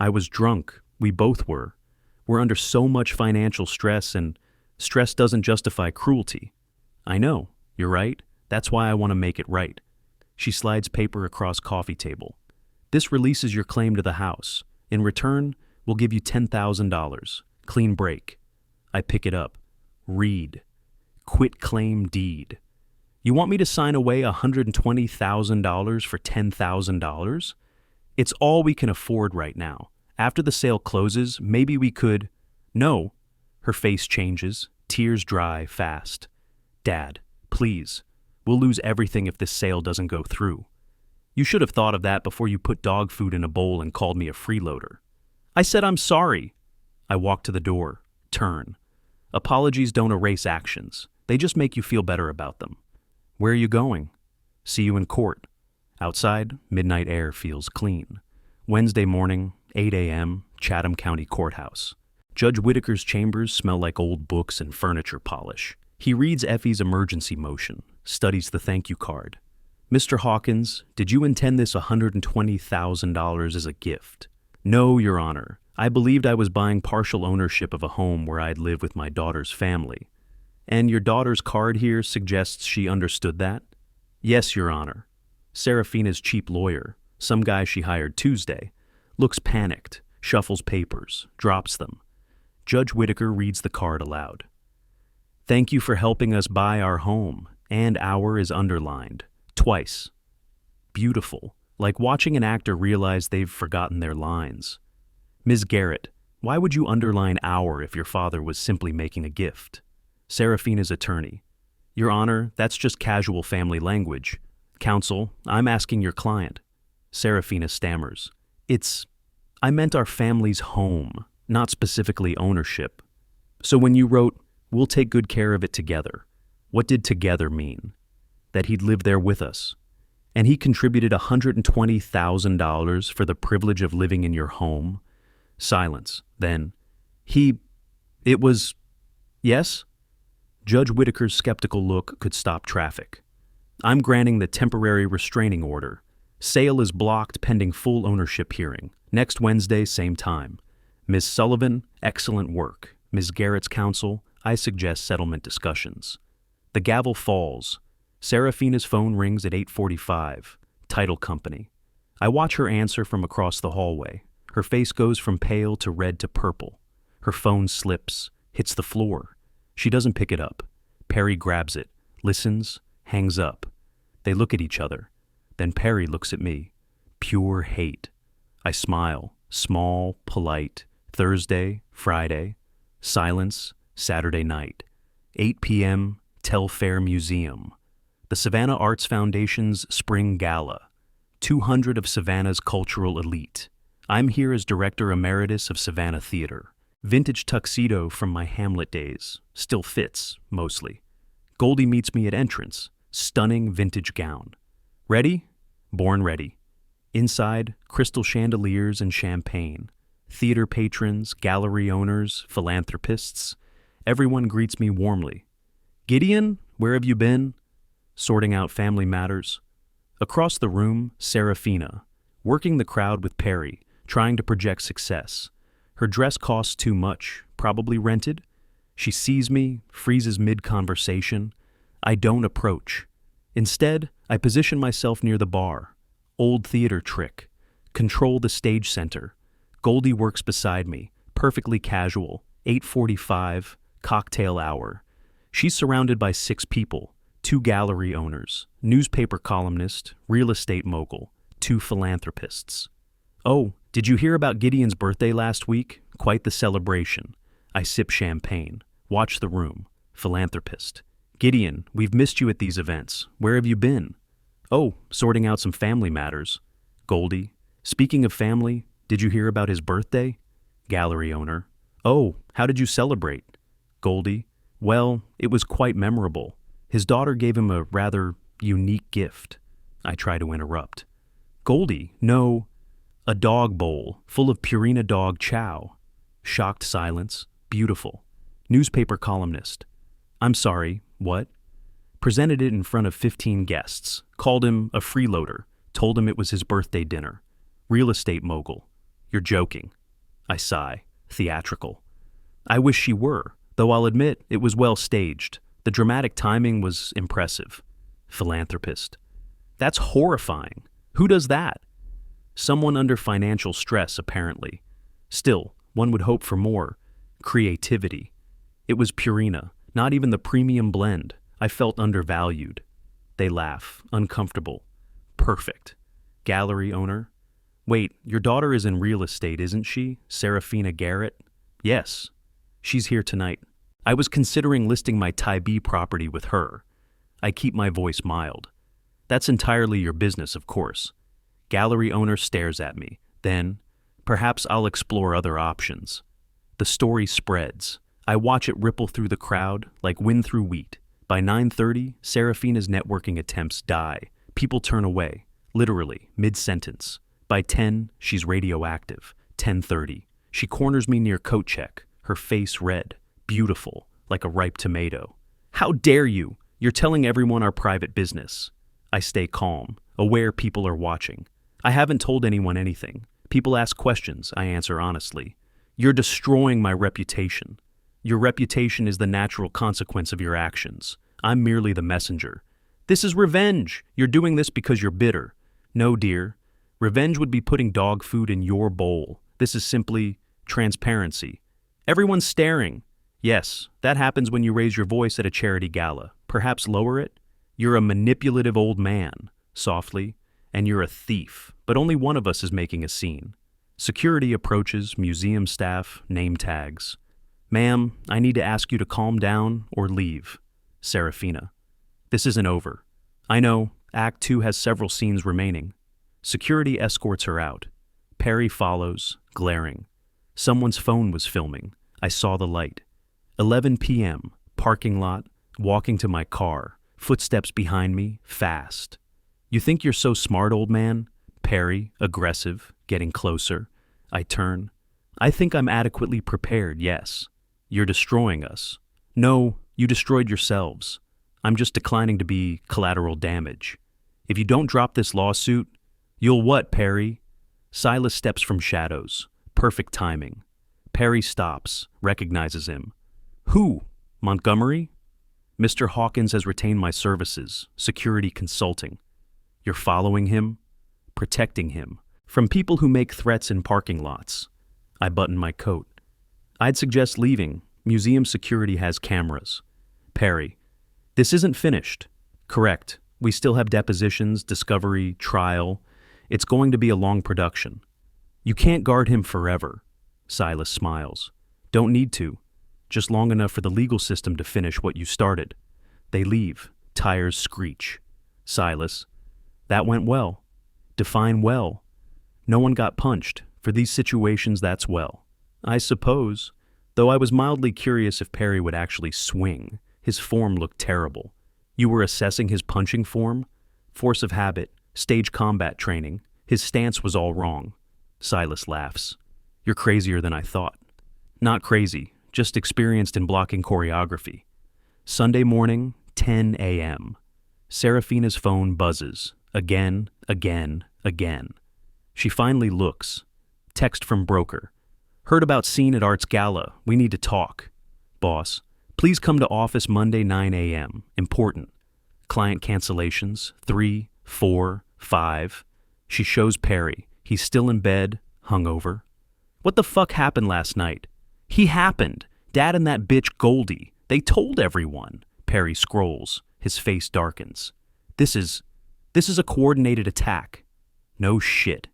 I was drunk. We both were. We're under so much financial stress, and stress doesn't justify cruelty. I know, you're right. That's why I want to make it right. She slides paper across coffee table. This releases your claim to the house. In return, we'll give you $10,000. Clean break. I pick it up. Read. Quit claim deed. You want me to sign away $120,000 for $10,000? It's all we can afford right now. After the sale closes, maybe we could... No. Her face changes. Tears dry fast. Dad, please. We'll lose everything if this sale doesn't go through. You should have thought of that before you put dog food in a bowl and called me a freeloader. I said I'm sorry. I walk to the door. Turn. Apologies don't erase actions. They just make you feel better about them. Where are you going? See you in court. Outside, midnight air feels clean. Wednesday morning, 8 a.m., Chatham County Courthouse. Judge Whitaker's chambers smell like old books and furniture polish. He reads Effie's emergency motion, studies the thank you card. Mr. Hawkins, did you intend this $120,000 as a gift? No, Your Honor. I believed I was buying partial ownership of a home where I'd live with my daughter's family. And your daughter's card here suggests she understood that? Yes, Your Honor. Serafina's cheap lawyer, some guy she hired Tuesday, looks panicked, shuffles papers, drops them. Judge Whitaker reads the card aloud. Thank you for helping us buy our home, and our is underlined, twice. Beautiful, like watching an actor realize they've forgotten their lines. Ms. Garrett, why would you underline our if your father was simply making a gift? Serafina's attorney. Your Honor, that's just casual family language. Counsel, I'm asking your client. Serafina stammers. I meant our family's home, not specifically ownership. So when you wrote, we'll take good care of it together, what did together mean? That he'd live there with us. And he contributed $120,000 for the privilege of living in your home? Silence. Then, it was, yes? Judge Whitaker's skeptical look could stop traffic. I'm granting the temporary restraining order. Sale is blocked pending full ownership hearing. Next Wednesday, same time. Ms. Sullivan, excellent work. Ms. Garrett's counsel, I suggest settlement discussions. The gavel falls. Serafina's phone rings at 8:45. Title company. I watch her answer from across the hallway. Her face goes from pale to red to purple. Her phone slips, hits the floor. She doesn't pick it up. Perry grabs it, listens, hangs up. They look at each other. Then Perry looks at me. Pure hate. I smile, small, polite. Thursday, Friday. Silence, Saturday night. 8 p.m., Telfair Museum. The Savannah Arts Foundation's Spring Gala. 200 of Savannah's cultural elite. I'm here as Director Emeritus of Savannah Theater. Vintage tuxedo from my Hamlet days. Still fits, mostly. Goldie meets me at entrance. Stunning vintage gown. Ready? Born ready. Inside, crystal chandeliers and champagne. Theater patrons, gallery owners, philanthropists. Everyone greets me warmly. Gideon, where have you been? Sorting out family matters. Across the room, Serafina, working the crowd with Perry, trying to project success. Her dress costs too much, probably rented. She sees me, freezes mid-conversation. I don't approach. Instead, I position myself near the bar. Old theater trick. Control the stage center. Goldie works beside me, perfectly casual, 8:45, cocktail hour. She's surrounded by 6 people, 2 gallery owners, newspaper columnist, real estate mogul, 2 philanthropists. Oh, did you hear about Gideon's birthday last week? Quite the celebration. I sip champagne. Watch the room. Philanthropist. Gideon, we've missed you at these events. Where have you been? Oh, sorting out some family matters. Goldie. Speaking of family, did you hear about his birthday? Gallery owner. Oh, how did you celebrate? Goldie. Well, it was quite memorable. His daughter gave him a rather unique gift. I try to interrupt. Goldie, no. A dog bowl, full of Purina dog chow. Shocked silence. Beautiful. Newspaper columnist. I'm sorry, what? Presented it in front of 15 guests. Called him a freeloader. Told him it was his birthday dinner. Real estate mogul. You're joking. I sigh. Theatrical. I wish she were, though I'll admit it was well staged. The dramatic timing was impressive. Philanthropist. That's horrifying. Who does that? Someone under financial stress, apparently. Still, one would hope for more creativity. It was Purina, not even the premium blend. I felt undervalued. They laugh, uncomfortable. Perfect. Gallery owner. Wait, your daughter is in real estate, isn't she? Serafina Garrett? Yes. She's here tonight. I was considering listing my Tybee property with her. I keep my voice mild. That's entirely your business, of course. Gallery owner stares at me. Then, perhaps I'll explore other options. The story spreads. I watch it ripple through the crowd like wind through wheat. By 9:30, Serafina's networking attempts die. People turn away, literally, mid-sentence. By 10, she's radioactive. 10:30. She corners me near coat check, her face red, beautiful, like a ripe tomato. How dare you? You're telling everyone our private business. I stay calm, aware people are watching. I haven't told anyone anything. People ask questions, I answer honestly. You're destroying my reputation. Your reputation is the natural consequence of your actions. I'm merely the messenger. This is revenge. You're doing this because you're bitter. No, dear. Revenge would be putting dog food in your bowl. This is simply transparency. Everyone's staring. Yes, that happens when you raise your voice at a charity gala. Perhaps lower it. You're a manipulative old man, softly, and you're a thief. But only one of us is making a scene. Security approaches, museum staff, name tags. Ma'am, I need to ask you to calm down or leave. Serafina. This isn't over. I know, Act 2 has several scenes remaining. Security escorts her out. Perry follows, glaring. Someone's phone was filming. I saw the light. 11 p.m., parking lot, walking to my car, footsteps behind me, fast. You think you're so smart, old man? Perry, aggressive, getting closer. I turn. I think I'm adequately prepared, yes. You're destroying us. No, you destroyed yourselves. I'm just declining to be collateral damage. If you don't drop this lawsuit, you'll what, Perry? Silas steps from shadows. Perfect timing. Perry stops, recognizes him. Who? Montgomery? Mr. Hawkins has retained my services, security consulting. You're following him? Protecting him. From people who make threats in parking lots. I button my coat. I'd suggest leaving. Museum security has cameras. Perry. This isn't finished. Correct. We still have depositions, discovery, trial. It's going to be a long production. You can't guard him forever. Silas smiles. Don't need to. Just long enough for the legal system to finish what you started. They leave. Tires screech. Silas. That went well. Define well. No one got punched. For these situations, that's well. I suppose. Though I was mildly curious if Perry would actually swing. His form looked terrible. You were assessing his punching form? Force of habit. Stage combat training. His stance was all wrong. Silas laughs. You're crazier than I thought. Not crazy, just experienced in blocking choreography. Sunday morning, 10 a.m. Serafina's phone buzzes. Again, again, again. She finally looks. Text from broker. Heard about scene at Arts Gala. We need to talk. Boss, please come to office Monday 9 a.m. Important. Client cancellations, 3, 4, 5. She shows Perry. He's still in bed, hungover. What the fuck happened last night? He happened. Dad and that bitch Goldie. They told everyone. Perry scrolls. His face darkens. This is a coordinated attack. No shit.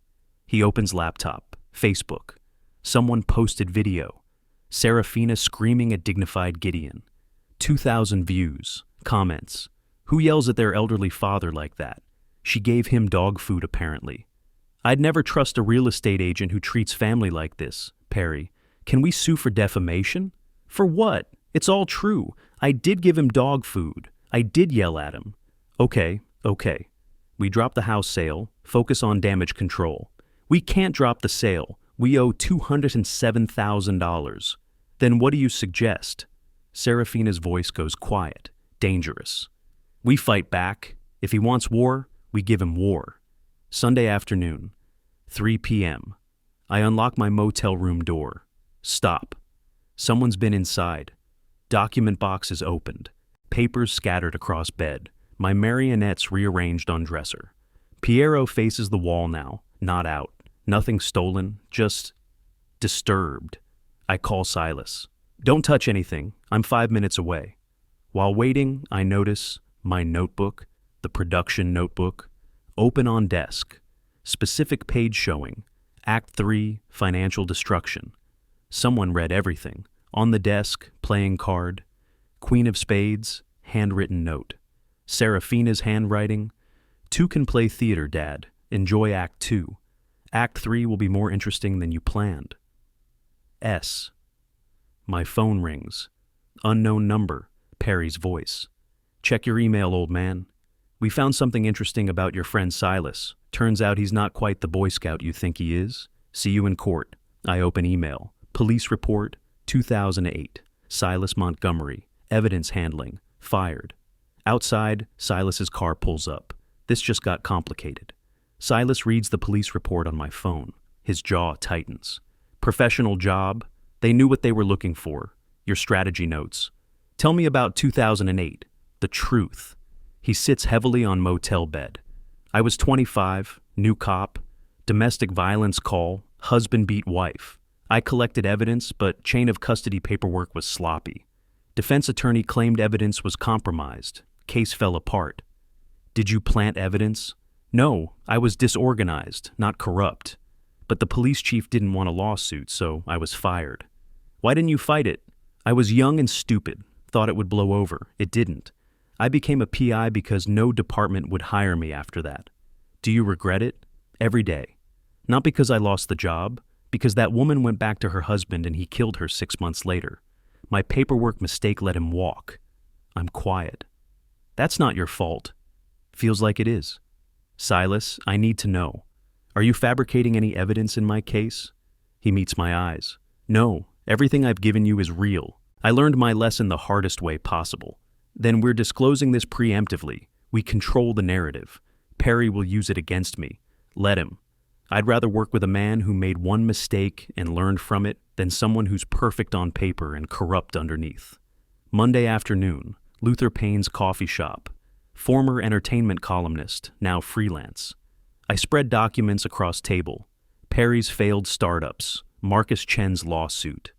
He opens laptop. Facebook. Someone posted video. Serafina screaming at dignified Gideon. 2,000 views. Comments. Who yells at their elderly father like that? She gave him dog food apparently. I'd never trust a real estate agent who treats family like this. Perry. Can we sue for defamation? For what? It's all true. I did give him dog food. I did yell at him. Okay. We drop the house sale. Focus on damage control. We can't drop the sale. We owe $207,000. Then what do you suggest? Serafina's voice goes quiet, dangerous. We fight back. If he wants war, we give him war. Sunday afternoon, 3 p.m. I unlock my motel room door. Stop. Someone's been inside. Document box is opened. Papers scattered across bed. My marionettes rearranged on dresser. Piero faces the wall now, not out. Nothing stolen, just disturbed. I call Silas. Don't touch anything. I'm 5 minutes away. While waiting, I notice my notebook, the production notebook, open on desk. Specific page showing. Act 3, financial destruction. Someone read everything. On the desk, playing card. Queen of Spades, handwritten note. Serafina's handwriting. 2 can play theater, Dad. Enjoy Act 2. Act 3 will be more interesting than you planned. S. My phone rings. Unknown number. Perry's voice. Check your email, old man. We found something interesting about your friend Silas. Turns out he's not quite the Boy Scout you think he is. See you in court. I open email. Police report, 2008. Silas Montgomery. Evidence handling. Fired. Outside, Silas's car pulls up. This just got complicated. Silas reads the police report on my phone. His jaw tightens. Professional job. They knew what they were looking for. Your strategy notes. Tell me about 2008. The truth. He sits heavily on motel bed. I was 25, new cop, domestic violence call, husband beat wife. I collected evidence, but chain of custody paperwork was sloppy. Defense attorney claimed evidence was compromised. Case fell apart. Did you plant evidence? No, I was disorganized, not corrupt. But the police chief didn't want a lawsuit, so I was fired. Why didn't you fight it? I was young and stupid, thought it would blow over. It didn't. I became a PI because no department would hire me after that. Do you regret it? Every day. Not because I lost the job, because that woman went back to her husband and he killed her 6 months later. My paperwork mistake let him walk. I'm quiet. That's not your fault. Feels like it is. Silas, I need to know. Are you fabricating any evidence in my case? He meets my eyes. No, everything I've given you is real. I learned my lesson the hardest way possible. Then we're disclosing this preemptively. We control the narrative. Perry will use it against me. Let him. I'd rather work with a man who made one mistake and learned from it than someone who's perfect on paper and corrupt underneath. Monday afternoon, Luther Payne's coffee shop. Former entertainment columnist, now freelance. I spread documents across table. Perry's failed startups, Marcus Chen's lawsuit.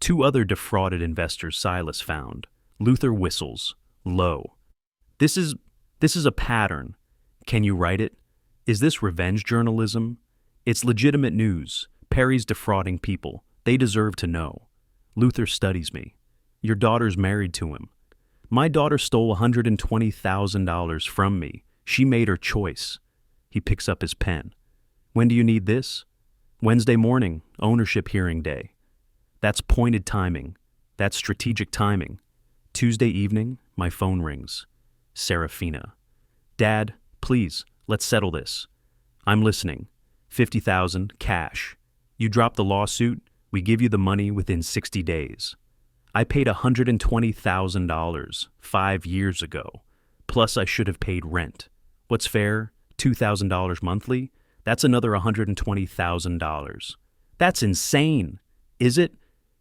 2 other defrauded investors Silas found. Luther whistles, low. This is a pattern. Can you write it? Is this revenge journalism? It's legitimate news. Perry's defrauding people. They deserve to know. Luther studies me. Your daughter's married to him. My daughter stole $120,000 from me. She made her choice. He picks up his pen. When do you need this? Wednesday morning, ownership hearing day. That's pointed timing. That's strategic timing. Tuesday evening, my phone rings. Serafina. Dad, please, Let's settle this. I'm listening. 50,000 cash. You drop the lawsuit, we give you the money within 60 days. I paid $120,000 5 years ago. Plus I should have paid rent. What's fair? $2,000 monthly? That's another $120,000. That's insane. Is it?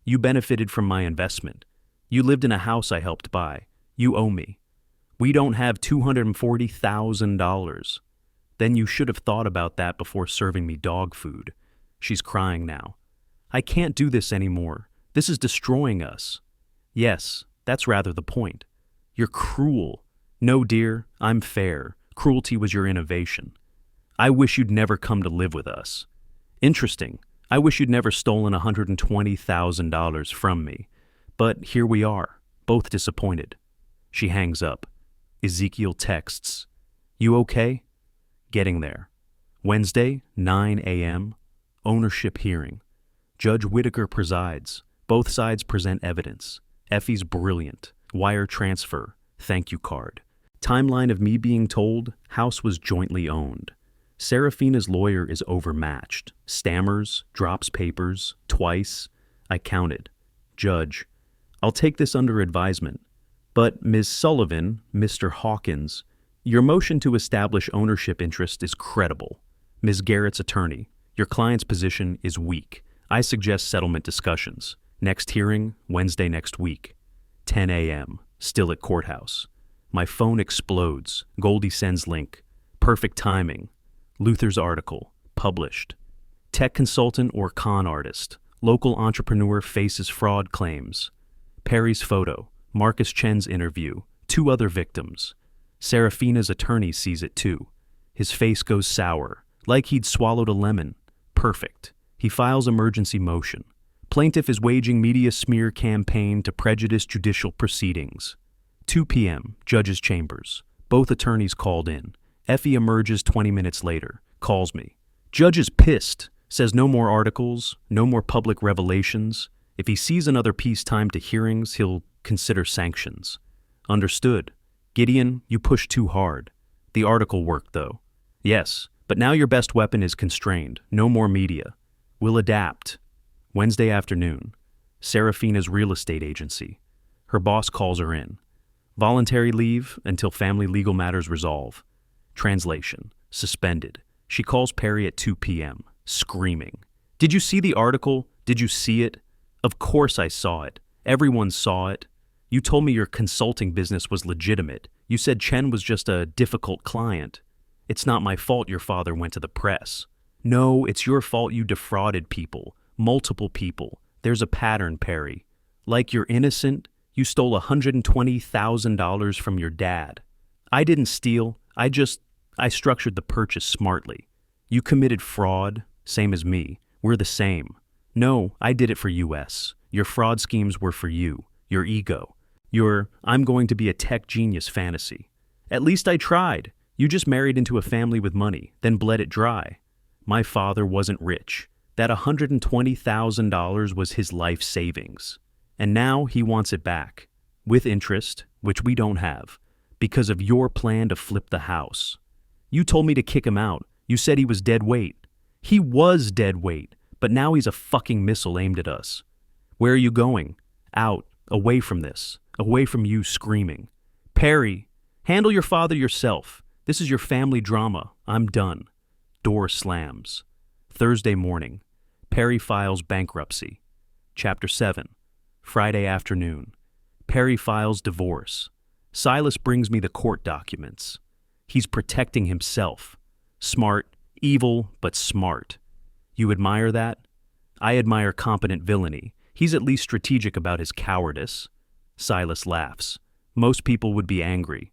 You benefited from my investment. You lived in a house I helped buy. You owe me. We don't have $240,000. Then you should have thought about that before serving me dog food. She's crying now. I can't do this anymore. This is destroying us. Yes, that's rather the point. You're cruel. No, dear, I'm fair. Cruelty was your innovation. I wish you'd never come to live with us. Interesting. I wish you'd never stolen $120,000 from me. But here we are, both disappointed. She hangs up. Ezekiel texts, "You okay?" Getting there. Wednesday, 9 a.m., ownership hearing. Judge Whitaker presides. Both sides present evidence. Effie's brilliant. Wire transfer. Thank you card. Timeline of me being told house was jointly owned. Serafina's lawyer is overmatched. Stammers, drops papers, twice. I counted. Judge, I'll take this under advisement. But Ms. Sullivan, Mr. Hawkins, your motion to establish ownership interest is credible. Ms. Garrett's attorney, your client's position is weak. I suggest settlement discussions. Next hearing, Wednesday next week. 10 a.m., still at courthouse. My phone explodes. Goldie sends link. Perfect timing. Luther's article, published. Tech consultant or con artist. Local entrepreneur faces fraud claims. Perry's photo. Marcus Chen's interview. 2 other victims. Serafina's attorney sees it too. His face goes sour, like he'd swallowed a lemon. Perfect. He files emergency motion. Plaintiff is waging media smear campaign to prejudice judicial proceedings. 2 p.m., judge's chambers. Both attorneys called in. Effie emerges 20 minutes later, calls me. Judge is pissed, says no more articles, no more public revelations. If he sees another piece timed to hearings, he'll consider sanctions. Understood. Gideon, you pushed too hard. The article worked, though. Yes, but now your best weapon is constrained. No more media. We'll adapt. Wednesday afternoon. Serafina's real estate agency. Her boss calls her in. Voluntary leave until family legal matters resolve. Translation. Suspended. She calls Perry at 2 p.m., screaming. Did you see the article? Did you see it? Of course I saw it. Everyone saw it. You told me your consulting business was legitimate. You said Chen was just a difficult client. It's not my fault your father went to the press. No, it's your fault you defrauded people. Multiple people. There's a pattern, Perry. Like you're innocent, you stole $120,000 from your dad. I didn't steal. I structured the purchase smartly. You committed fraud, same as me. We're the same. No, I did it for US. Your fraud schemes were for you. Your ego. Your I'm going to be a tech genius fantasy. At least I tried. You just married into a family with money, then bled it dry. My father wasn't rich. That $120,000 was his life savings. And now he wants it back. With interest, which we don't have. Because of your plan to flip the house. You told me to kick him out. You said he was dead weight. He was dead weight, but now he's a fucking missile aimed at us. Where are you going? Out. Away from this. Away from you screaming. Perry, handle your father yourself. This is your family drama. I'm done. Door slams. Thursday morning. Perry files bankruptcy. Chapter 7. Friday afternoon. Perry files divorce. Silas brings me the court documents. He's protecting himself. Smart, evil, but smart. You admire that? I admire competent villainy. He's at least strategic about his cowardice. Silas laughs. Most people would be angry.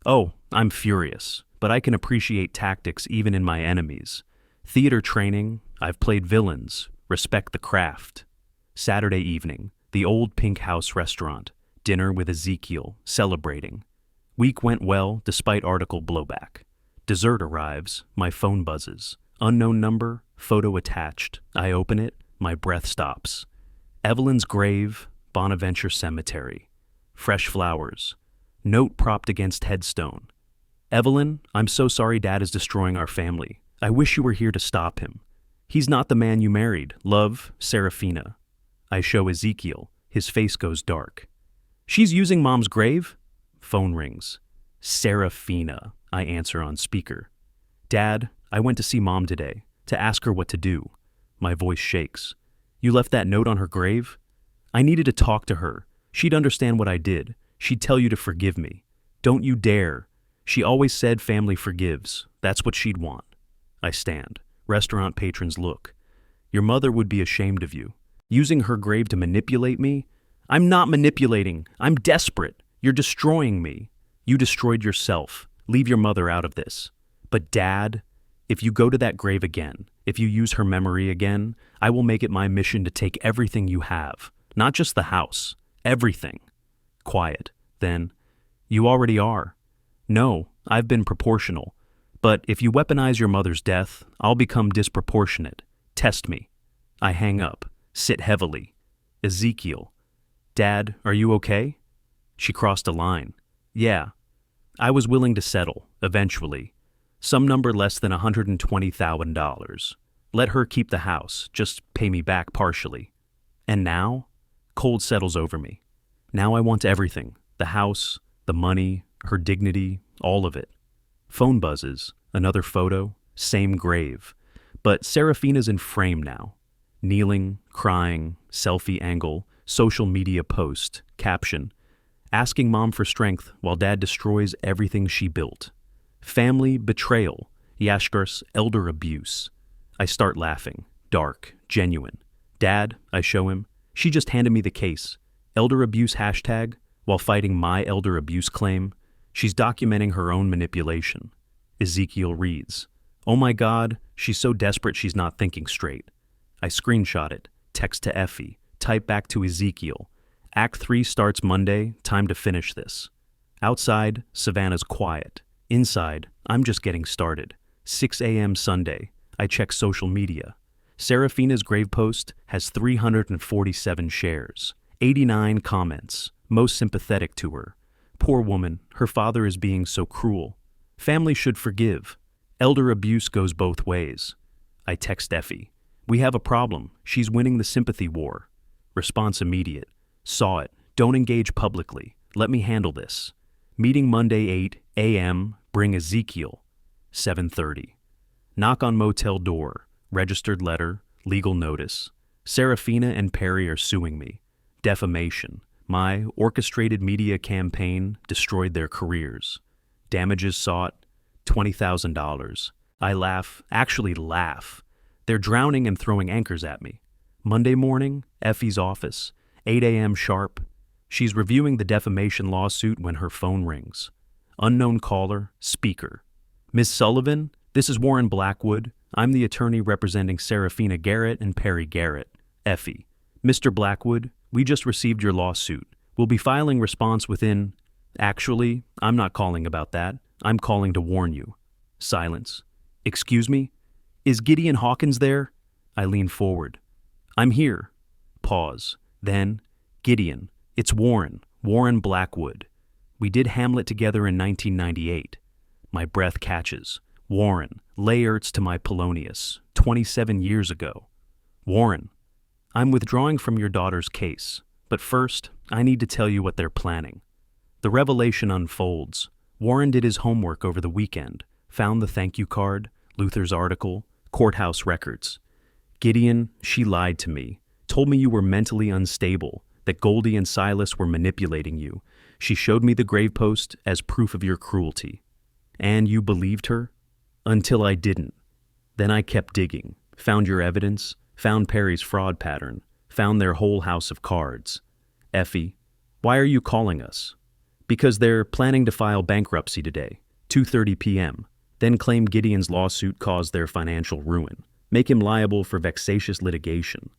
Oh, I'm furious, but I can appreciate tactics even in my enemies. Theater training, I've played villains. Respect the craft. Saturday evening, the old Pink House restaurant. Dinner with Ezekiel, celebrating. Week went well, despite article blowback. Dessert arrives, my phone buzzes. Unknown number, photo attached. I open it, my breath stops. Evelyn's grave, Bonaventure Cemetery. Fresh flowers. Note propped against headstone. Evelyn, I'm so sorry Dad is destroying our family. I wish you were here to stop him. He's not the man you married. Love, Serafina. I show Ezekiel. His face goes dark. She's using Mom's grave? Phone rings. Serafina, I answer on speaker. Dad, I went to see Mom today, to ask her what to do. My voice shakes. You left that note on her grave? I needed to talk to her. She'd understand what I did. She'd tell you to forgive me. Don't you dare. She always said family forgives. That's what she'd want. I stand. Restaurant patrons look. Your mother would be ashamed of you. Using her grave to manipulate me? I'm not manipulating. I'm desperate. You're destroying me. You destroyed yourself. Leave your mother out of this. But Dad, if you go to that grave again, if you use her memory again, I will make it my mission to take everything you have. Not just the house. Everything. Quiet. Then, you already are. No, I've been proportional. But if you weaponize your mother's death, I'll become disproportionate. Test me. I hang up. Sit heavily. Ezekiel. Dad, are you okay? She crossed a line. Yeah. I was willing to settle, eventually. Some number less than $120,000. Let her keep the house, just pay me back partially. And now? Cold settles over me. Now I want everything. The house, the money, her dignity, all of it. Phone buzzes, another photo, same grave. But Serafina's in frame now. Kneeling, crying, selfie angle, social media post, caption. Asking Mom for strength while Dad destroys everything she built. Family betrayal, Yashkar's elder abuse. I start laughing, dark, genuine. Dad, I show him, she just handed me the case. Elder abuse hashtag, while fighting my elder abuse claim. She's documenting her own manipulation. Ezekiel reads, Oh my God, she's so desperate she's not thinking straight. I screenshot it, text to Effie, type back to Ezekiel. Act 3 starts Monday, time to finish this. Outside, Savannah's quiet. Inside, I'm just getting started. 6 a.m. Sunday, I check social media. Serafina's grave post has 347 shares, 89 comments, most sympathetic to her. Poor woman, her father is being so cruel. Family should forgive. Elder abuse goes both ways. I text Effie. We have a problem. She's winning the sympathy war. Response immediate. Saw it. Don't engage publicly. Let me handle this. Meeting Monday 8 a.m. Bring Ezekiel. 7:30. Knock on motel door. Registered letter. Legal notice. Serafina and Perry are suing me. Defamation. My orchestrated media campaign destroyed their careers. Damages sought, $20,000. I laugh, actually laugh. They're drowning and throwing anchors at me. Monday morning, Effie's office, 8 a.m. sharp. She's reviewing the defamation lawsuit when her phone rings. Unknown caller, speaker. Ms. Sullivan, this is Warren Blackwood. I'm the attorney representing Serafina Garrett and Perry Garrett. Effie. Mr. Blackwood, we just received your lawsuit. We'll be filing response within... Actually, I'm not calling about that. I'm calling to warn you. Silence. Excuse me? Is Gideon Hawkins there? I lean forward. I'm here. Pause. Then, Gideon. It's Warren. Warren Blackwood. We did Hamlet together in 1998. My breath catches. Warren. Laertes to my Polonius. 27 years ago. Warren. I'm withdrawing from your daughter's case. But first, I need to tell you what they're planning. The revelation unfolds. Warren did his homework over the weekend, found the thank you card, Luther's article, courthouse records. Gideon, she lied to me, told me you were mentally unstable, that Goldie and Silas were manipulating you. She showed me the grave post as proof of your cruelty. And you believed her? Until I didn't. Then I kept digging, found your evidence, found Perry's fraud pattern, found their whole house of cards. Effie, why are you calling us? Because they're planning to file bankruptcy today, 2:30 p.m., then claim Gideon's lawsuit caused their financial ruin, make him liable for vexatious litigation.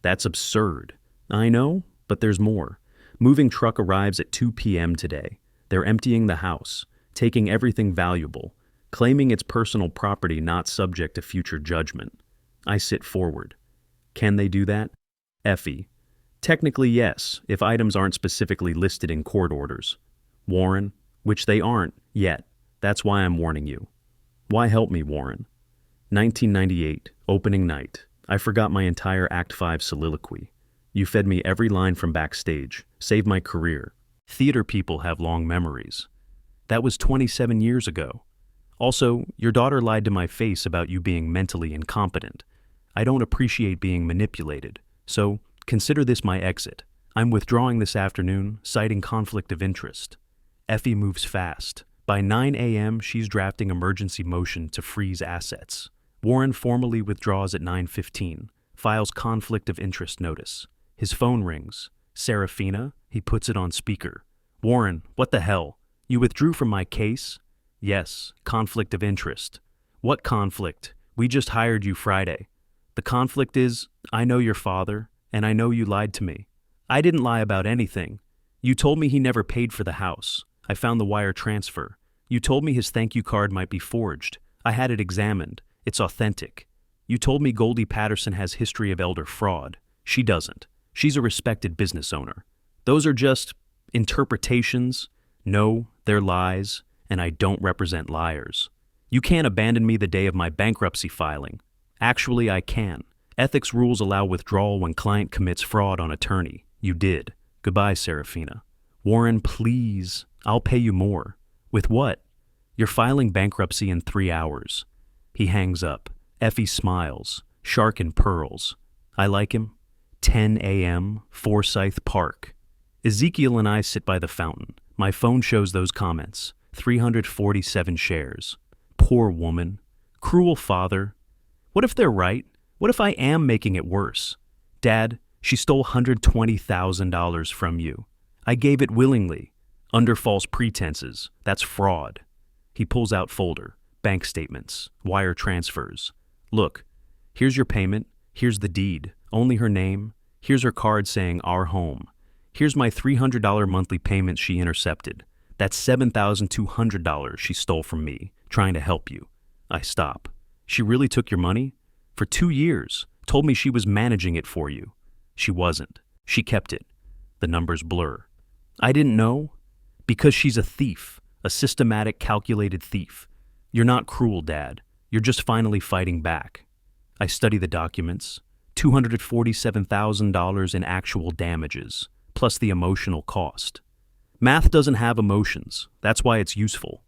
That's absurd. I know, but there's more. Moving truck arrives at 2 p.m. today. They're emptying the house, taking everything valuable, claiming it's personal property not subject to future judgment. I sit forward. Can they do that? Effie. Technically, yes, if items aren't specifically listed in court orders. Warren, which they aren't, yet. That's why I'm warning you. Why help me, Warren? 1998, opening night. I forgot my entire Act 5 soliloquy. You fed me every line from backstage, saved my career. Theater people have long memories. That was 27 years ago. Also, your daughter lied to my face about you being mentally incompetent. I don't appreciate being manipulated, so consider this my exit. I'm withdrawing this afternoon, citing conflict of interest. Effie moves fast. By 9 a.m., she's drafting emergency motion to freeze assets. Warren formally withdraws at 9:15, files conflict of interest notice. His phone rings. Serafina? He puts it on speaker. Warren, what the hell? You withdrew from my case? Yes, conflict of interest. What conflict? We just hired you Friday. The conflict is, I know your father, and I know you lied to me. I didn't lie about anything. You told me he never paid for the house. I found the wire transfer. You told me his thank you card might be forged. I had it examined. It's authentic. You told me Goldie Patterson has history of elder fraud. She doesn't. She's a respected business owner. Those are just interpretations. No, they're lies, and I don't represent liars. You can't abandon me the day of my bankruptcy filing. Actually, I can. Ethics rules allow withdrawal when client commits fraud on attorney. You did. Goodbye, Serafina. Warren, please. I'll pay you more. With what? You're filing bankruptcy in 3 hours. He hangs up. Effie smiles. Shark and pearls. I like him. 10 a.m., Forsyth Park. Ezekiel and I sit by the fountain. My phone shows those comments. 347 shares. Poor woman. Cruel father. What if they're right? What if I am making it worse? Dad, she stole $120,000 from you. I gave it willingly. Under false pretenses. That's fraud. He pulls out folder. Bank statements. Wire transfers. Look, here's your payment. Here's the deed. Only her name. Here's her card saying our home. Here's my $300 monthly payment she intercepted. That's $7,200 she stole from me, trying to help you. I stop. She really took your money? For 2 years. Told me she was managing it for you. She wasn't. She kept it. The numbers blur. I didn't know? Because she's a thief. A systematic, calculated thief. You're not cruel, Dad. You're just finally fighting back. I study the documents. $247,000 in actual damages, plus the emotional cost. Math doesn't have emotions. That's why it's useful.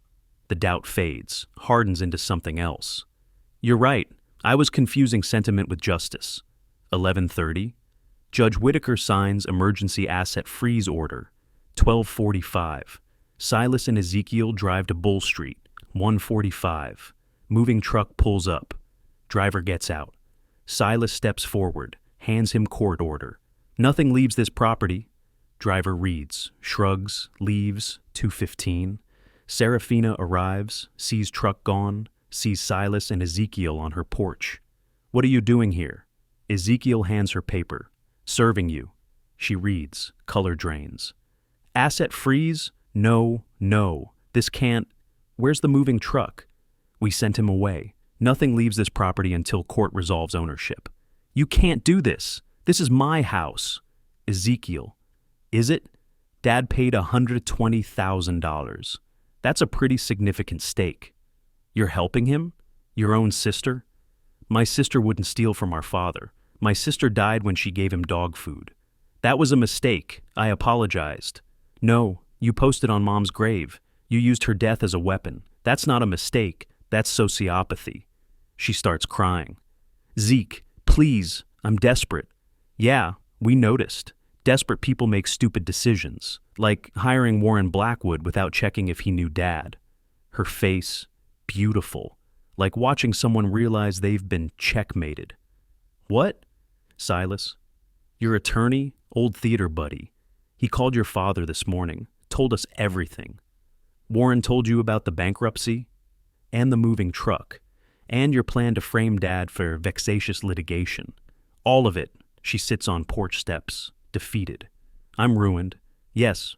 The doubt fades, hardens into something else. You're right. I was confusing sentiment with justice. 11:30. Judge Whitaker signs emergency asset freeze order. 12:45. Silas and Ezekiel drive to Bull Street. 1:45. Moving truck pulls up. Driver gets out. Silas steps forward, hands him court order. Nothing leaves this property. Driver reads, shrugs, leaves. 2:15. Serafina arrives, sees truck gone, sees Silas and Ezekiel on her porch. What are you doing here? Ezekiel hands her paper. Serving you. She reads, color drains. Asset freeze? No. This can't. Where's the moving truck? We sent him away. Nothing leaves this property until court resolves ownership. You can't do this. This is my house. Ezekiel. Is it? Dad paid $120,000. That's a pretty significant stake. You're helping him? Your own sister? My sister wouldn't steal from our father. My sister died when she gave him dog food. That was a mistake. I apologized. No, you posted on Mom's grave. You used her death as a weapon. That's not a mistake. That's sociopathy. She starts crying. Zeke, please, I'm desperate. Yeah, we noticed. Desperate people make stupid decisions, like hiring Warren Blackwood without checking if he knew Dad. Her face, beautiful, like watching someone realize they've been checkmated. What? Silas. Your attorney, old theater buddy. He called your father this morning, told us everything. Warren told you about the bankruptcy and the moving truck, and your plan to frame Dad for vexatious litigation. All of it. She sits on porch steps, defeated. I'm ruined. Yes,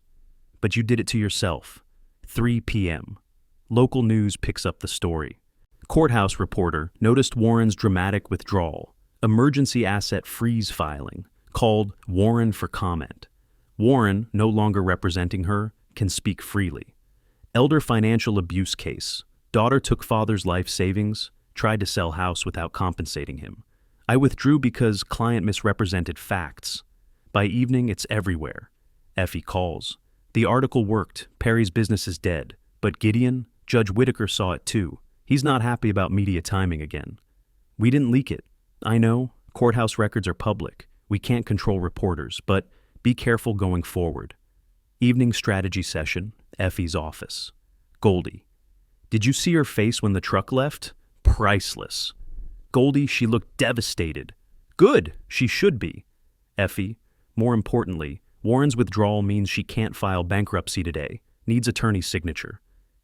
but you did it to yourself. 3 p.m. Local news picks up the story. Courthouse reporter noticed Warren's dramatic withdrawal. Emergency asset freeze filing, called Warren for comment. Warren, no longer representing her, can speak freely. Elder financial abuse case. Daughter took father's life savings, tried to sell house without compensating him. I withdrew because client misrepresented facts. By evening, it's everywhere. Effie calls. The article worked. Perry's business is dead. But Gideon, Judge Whitaker saw it too. He's not happy about media timing again. We didn't leak it. I know, courthouse records are public. We can't control reporters, but be careful going forward. Evening strategy session, Effie's office. Goldie. Did you see her face when the truck left? Priceless. Goldie, she looked devastated. Good, she should be. Effie, more importantly, Warren's withdrawal means she can't file bankruptcy today. Needs attorney's signature.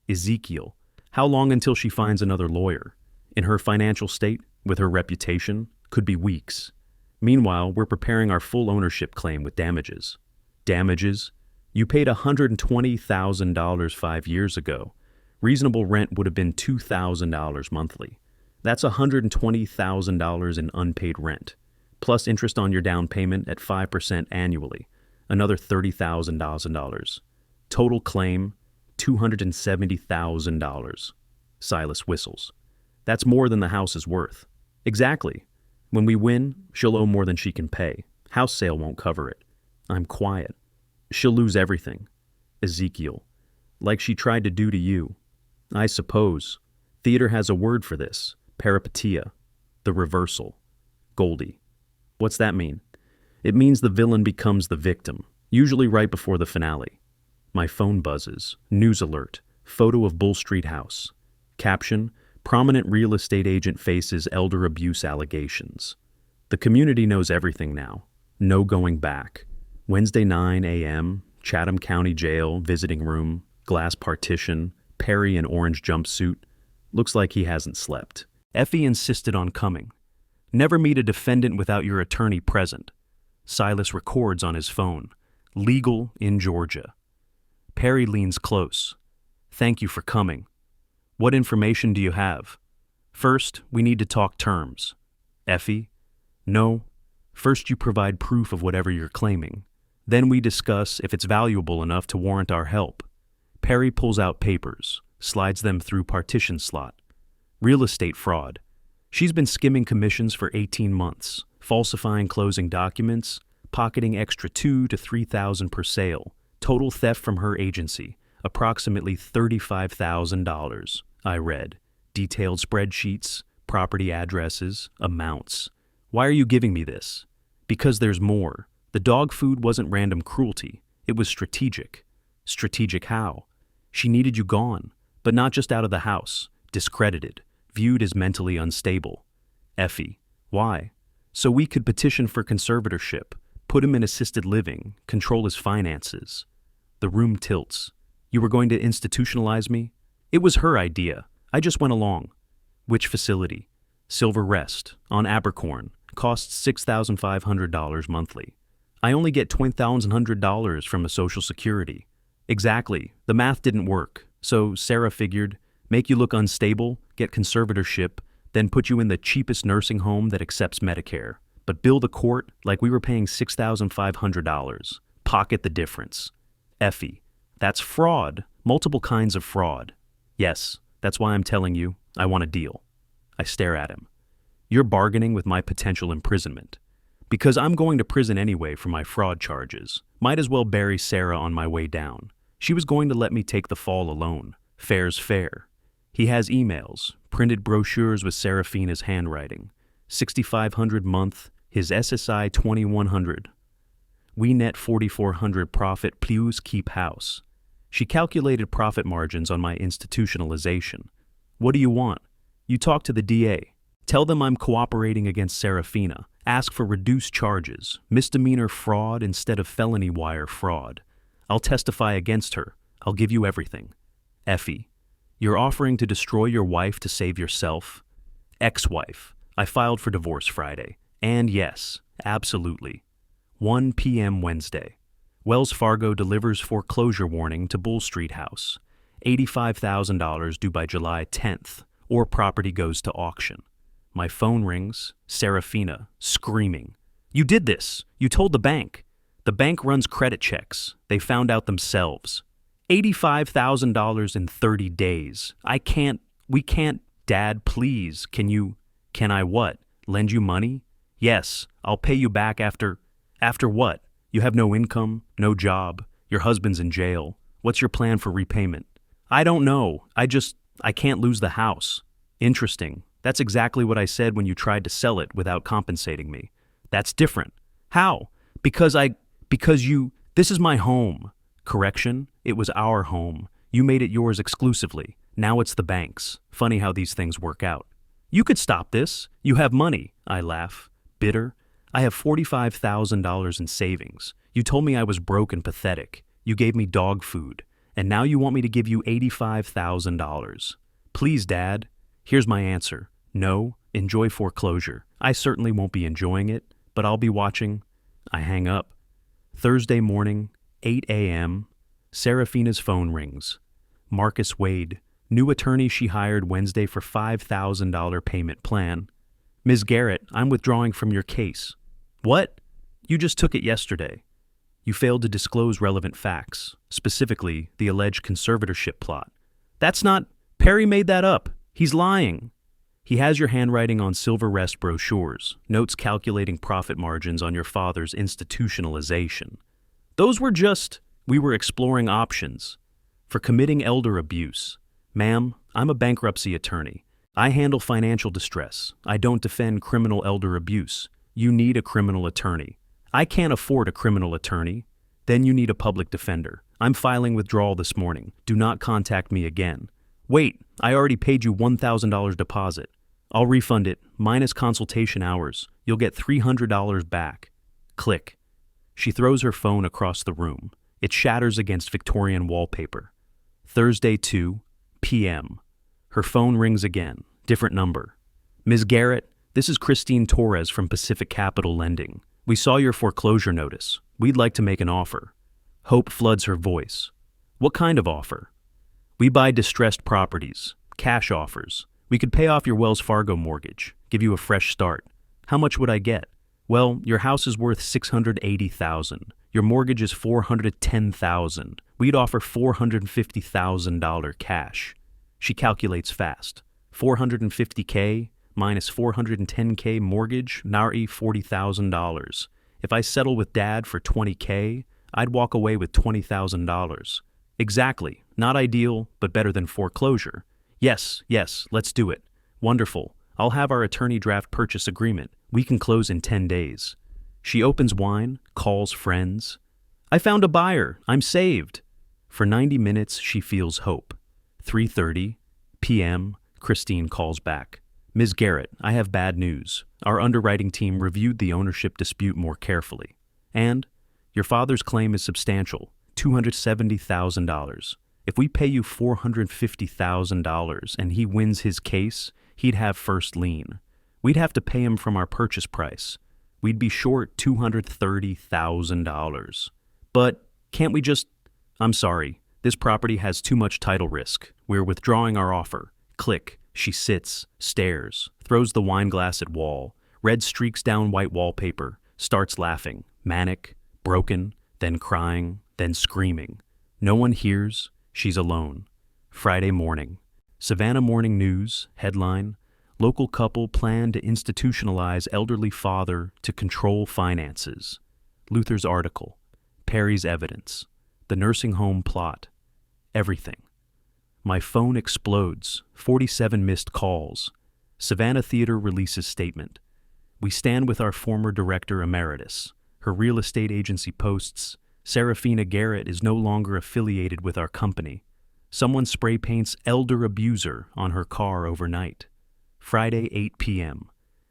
Ezekiel, how long until she finds another lawyer? In her financial state, with her reputation, could be weeks. Meanwhile, we're preparing our full ownership claim with damages. Damages? You paid $120,000 5 years ago. Reasonable rent would have been $2,000 monthly. That's $120,000 in unpaid rent, plus interest on your down payment at 5% annually, another $30,000. Total claim, $270,000. Silas whistles. That's more than the house is worth. Exactly. When we win, she'll owe more than she can pay. House sale won't cover it. I'm quiet. She'll lose everything. Ezekiel. Like she tried to do to you. I suppose. Theater has a word for this. Peripetia. The reversal. Goldie. What's that mean? It means the villain becomes the victim, usually right before the finale. My phone buzzes. News alert. Photo of Bull Street house. Caption, prominent real estate agent faces elder abuse allegations. The community knows everything now. No going back. Wednesday 9 a.m., Chatham County Jail, visiting room, glass partition, Perry in orange jumpsuit. Looks like he hasn't slept. Effie insisted on coming. Never meet a defendant without your attorney present. Silas records on his phone. Legal in Georgia. Perry leans close. Thank you for coming. What information do you have? First, we need to talk terms. Effie? No. First you provide proof of whatever you're claiming. Then we discuss if it's valuable enough to warrant our help. Perry pulls out papers, slides them through partition slot. Real estate fraud. She's been skimming commissions for 18 months, falsifying closing documents, pocketing extra $2,000 to $3,000 per sale. Total theft from her agency, approximately $35,000. I read. Detailed spreadsheets, property addresses, amounts. Why are you giving me this? Because there's more. The dog food wasn't random cruelty. It was strategic. Strategic how? She needed you gone, but not just out of the house. Discredited. Viewed as mentally unstable. Effie. Why? So we could petition for conservatorship, put him in assisted living, control his finances. The room tilts. You were going to institutionalize me? It was her idea. I just went along. Which facility? Silver Rest, on Abercorn. Costs $6,500 monthly. I only get $2,100 from a Social Security. Exactly. The math didn't work. So Sarah figured, make you look unstable, get conservatorship, then put you in the cheapest nursing home that accepts Medicare. But bill the court like we were paying $6,500. Pocket the difference. Effie. That's fraud. Multiple kinds of fraud. Yes, that's why I'm telling you, I want a deal. I stare at him. You're bargaining with my potential imprisonment. Because I'm going to prison anyway for my fraud charges. Might as well bury Sarah on my way down. She was going to let me take the fall alone. Fair's fair. He has emails, printed brochures with Serafina's handwriting. $6,500 month, his SSI $2,100. We net $4,400 profit plus keep house. She calculated profit margins on my institutionalization. What do you want? You talk to the DA. Tell them I'm cooperating against Serafina. Ask for reduced charges, misdemeanor fraud instead of felony wire fraud. I'll testify against her. I'll give you everything. Effie, you're offering to destroy your wife to save yourself? Ex-wife. I filed for divorce Friday. And yes, absolutely. 1 p.m. Wednesday. Wells Fargo delivers foreclosure warning to Bull Street house. $85,000 due by July 10th, or property goes to auction. My phone rings. Serafina, screaming. You did this. You told the bank. The bank runs credit checks. They found out themselves. $85,000 in 30 days. We can't, Dad, please. Can I what? Lend you money? Yes, I'll pay you back after what? You have no income, no job, your husband's in jail. What's your plan for repayment? I don't know. I can't lose the house. Interesting. That's exactly what I said when you tried to sell it without compensating me. That's different. How? Because this is my home. Correction, it was our home. You made it yours exclusively. Now it's the bank's. Funny how these things work out. You could stop this. You have money, I laugh. Bitter. I have $45,000 in savings. You told me I was broke and pathetic. You gave me dog food. And now you want me to give you $85,000. Please, Dad. Here's my answer. No, enjoy foreclosure. I certainly won't be enjoying it, but I'll be watching. I hang up. Thursday morning, 8 a.m., Serafina's phone rings. Marcus Wade, new attorney she hired Wednesday for $5,000 payment plan. Ms. Garrett, I'm withdrawing from your case. What? You just took it yesterday. You failed to disclose relevant facts, specifically the alleged conservatorship plot. That's not... Perry made that up. He's lying. He has your handwriting on Silver Rest brochures, notes calculating profit margins on your father's institutionalization. We were exploring options. For committing elder abuse. Ma'am, I'm a bankruptcy attorney. I handle financial distress. I don't defend criminal elder abuse. You need a criminal attorney. I can't afford a criminal attorney. Then you need a public defender. I'm filing withdrawal this morning. Do not contact me again. Wait, I already paid you $1,000 deposit. I'll refund it, minus consultation hours. You'll get $300 back. Click. She throws her phone across the room. It shatters against Victorian wallpaper. Thursday, 2 p.m. Her phone rings again. Different number. Ms. Garrett, this is Christine Torres from Pacific Capital Lending. We saw your foreclosure notice. We'd like to make an offer. Hope floods her voice. What kind of offer? We buy distressed properties, cash offers. We could pay off your Wells Fargo mortgage, give you a fresh start. How much would I get? Well, your house is worth $680,000. Your mortgage is $410,000. We'd offer $450,000 cash. She calculates fast. $450K minus $410K mortgage, nary $40,000. If I settle with Dad for $20K, I'd walk away with $20,000. Exactly. Not ideal, but better than foreclosure. Yes, let's do it. Wonderful. I'll have our attorney draft purchase agreement. We can close in 10 days. She opens wine, calls friends. I found a buyer. I'm saved. For 90 minutes, she feels hope. 3:30 p.m., Christine calls back. Ms. Garrett, I have bad news. Our underwriting team reviewed the ownership dispute more carefully. And your father's claim is substantial, $270,000. If we pay you $450,000 and he wins his case, he'd have first lien. We'd have to pay him from our purchase price. We'd be short $230,000. But can't we just... I'm sorry, this property has too much title risk. We're withdrawing our offer. Click. She sits, stares, throws the wine glass at wall. Red streaks down white wallpaper, starts laughing, manic, broken, then crying, then screaming. No one hears. She's alone. Friday morning. Savannah Morning News, headline, local couple plan to institutionalize elderly father to control finances. Luther's article. Perry's evidence. The nursing home plot. Everything. My phone explodes. 47 missed calls. Savannah Theater releases statement. We stand with our former director emeritus. Her real estate agency posts, Serafina Garrett is no longer affiliated with our company. Someone spray paints elder abuser on her car overnight. Friday, 8 p.m.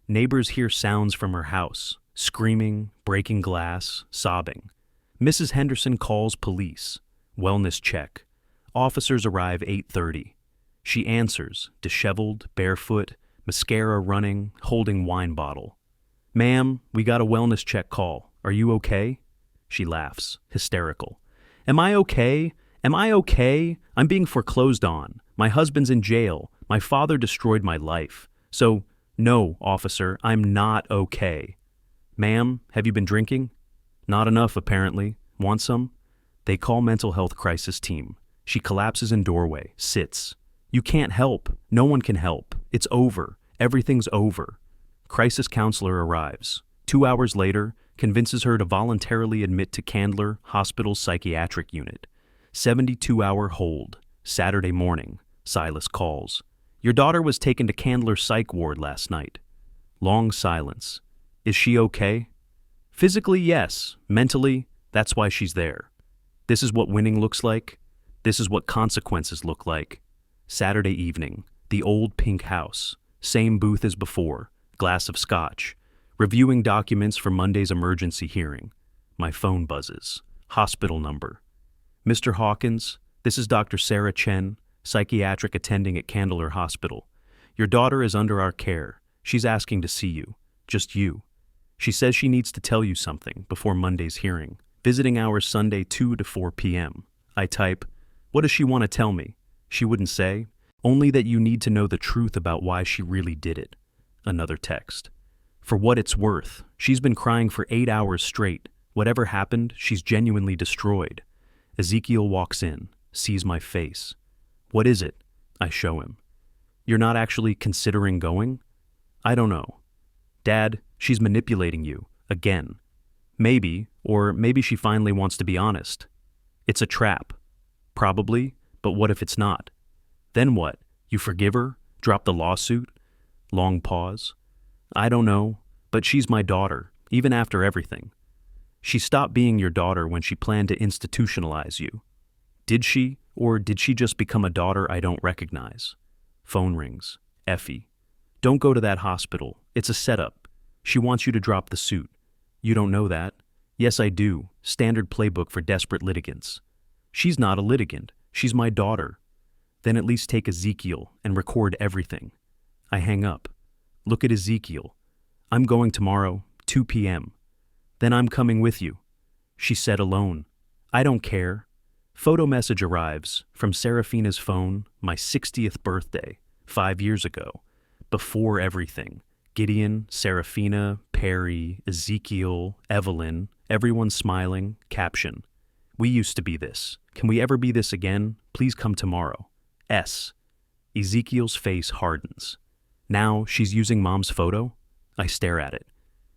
Neighbors hear sounds from her house, screaming, breaking glass, sobbing. Mrs. Henderson calls police. Wellness check. Officers arrive 8:30. She answers, disheveled, barefoot, mascara running, holding wine bottle. Ma'am, we got a wellness check call. Are you okay? She laughs, hysterical. Am I okay? Am I okay? I'm being foreclosed on. My husband's in jail. My father destroyed my life. So, no, officer, I'm not okay. Ma'am, have you been drinking? Not enough, apparently. Want some? They call mental health crisis team. She collapses in doorway, sits. You can't help. No one can help. It's over. Everything's over. Crisis counselor arrives. 2 hours later, convinces her to voluntarily admit to Candler Hospital's psychiatric unit. 72-hour hold. Saturday morning. Silas calls. Your daughter was taken to Candler psych ward last night. Long silence. Is she okay? Physically, yes. Mentally, that's why she's there. This is what winning looks like. This is what consequences look like. Saturday evening. The old pink house. Same booth as before. Glass of scotch. Reviewing documents for Monday's emergency hearing. My phone buzzes. Hospital number. Mr. Hawkins, this is Dr. Sarah Chen, psychiatric attending at Candler Hospital. Your daughter is under our care. She's asking to see you. Just you. She says she needs to tell you something before Monday's hearing. Visiting hours Sunday 2 to 4 p.m. I type, what does she want to tell me? She wouldn't say. Only that you need to know the truth about why she really did it. Another text. For what it's worth, she's been crying for 8 hours straight. Whatever happened, she's genuinely destroyed. Ezekiel walks in, sees my face. What is it? I show him. You're not actually considering going? I don't know. Dad, she's manipulating you, again. Maybe, or maybe she finally wants to be honest. It's a trap. Probably, but what if it's not? Then what? You forgive her? Drop the lawsuit? Long pause. I don't know, but she's my daughter, even after everything. She stopped being your daughter when she planned to institutionalize you. Did she, or did she just become a daughter I don't recognize? Phone rings. Effie. Don't go to that hospital. It's a setup. She wants you to drop the suit. You don't know that? Yes, I do. Standard playbook for desperate litigants. She's not a litigant. She's my daughter. Then at least take Ezekiel and record everything. I hang up. Look at Ezekiel. I'm going tomorrow, 2 p.m. Then I'm coming with you. She said alone. I don't care. Photo message arrives from Seraphina's phone, my 60th birthday, 5 years ago. Before everything. Gideon, Seraphina, Perry, Ezekiel, Evelyn, everyone smiling, caption. We used to be this. Can we ever be this again? Please come tomorrow. S. Ezekiel's face hardens. Now she's using Mom's photo? I stare at it.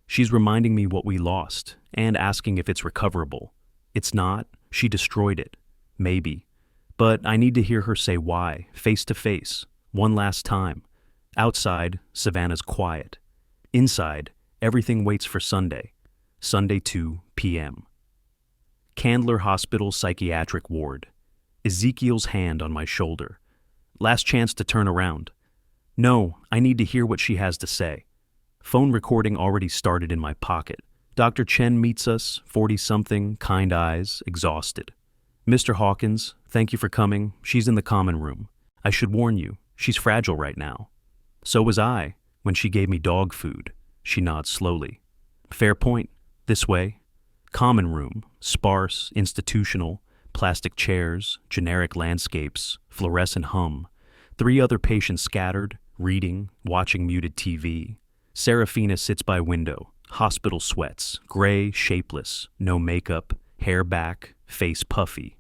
She's reminding me what we lost and asking if it's recoverable. It's not. She destroyed it. Maybe. But I need to hear her say why, face to face, one last time. Outside, Savannah's quiet. Inside, everything waits for Sunday. Sunday 2 p.m. Candler Hospital Psychiatric Ward. Ezekiel's hand on my shoulder. Last chance to turn around. No, I need to hear what she has to say. Phone recording already started in my pocket. Dr. Chen meets us, 40-something, kind eyes, exhausted. Mr. Hawkins, thank you for coming. She's in the common room. I should warn you, she's fragile right now. So was I, when she gave me dog food. She nods slowly. Fair point. This way. Common room, sparse, institutional, plastic chairs, generic landscapes, fluorescent hum. 3 other patients scattered, reading, watching muted TV. Seraphina sits by window, hospital sweats, gray, shapeless, no makeup, hair back, face puffy.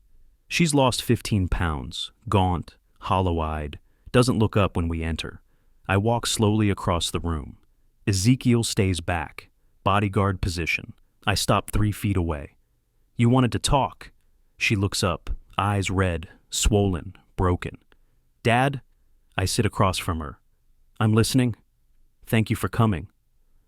She's lost 15 pounds, gaunt, hollow-eyed, doesn't look up when we enter. I walk slowly across the room. Ezekiel stays back, bodyguard position. I stop 3 feet away. You wanted to talk. She looks up, eyes red, swollen, broken. Dad? I sit across from her. I'm listening. Thank you for coming.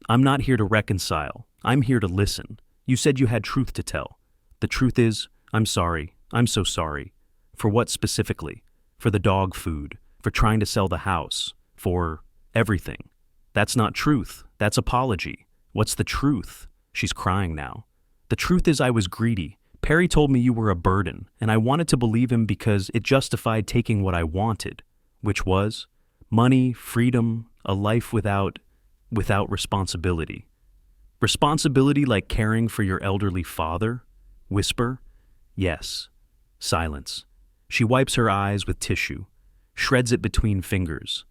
I'm not here to reconcile. I'm here to listen. You said you had truth to tell. The truth is, I'm sorry. I'm so sorry. For what specifically? For the dog food, for trying to sell the house, for everything. That's not truth. That's apology. What's the truth? She's crying now. The truth is I was greedy. Perry told me you were a burden, and I wanted to believe him because it justified taking what I wanted, which was money, freedom, a life without responsibility. Responsibility like caring for your elderly father? Whisper? Yes. Silence. She wipes her eyes with tissue, shreds it between fingers.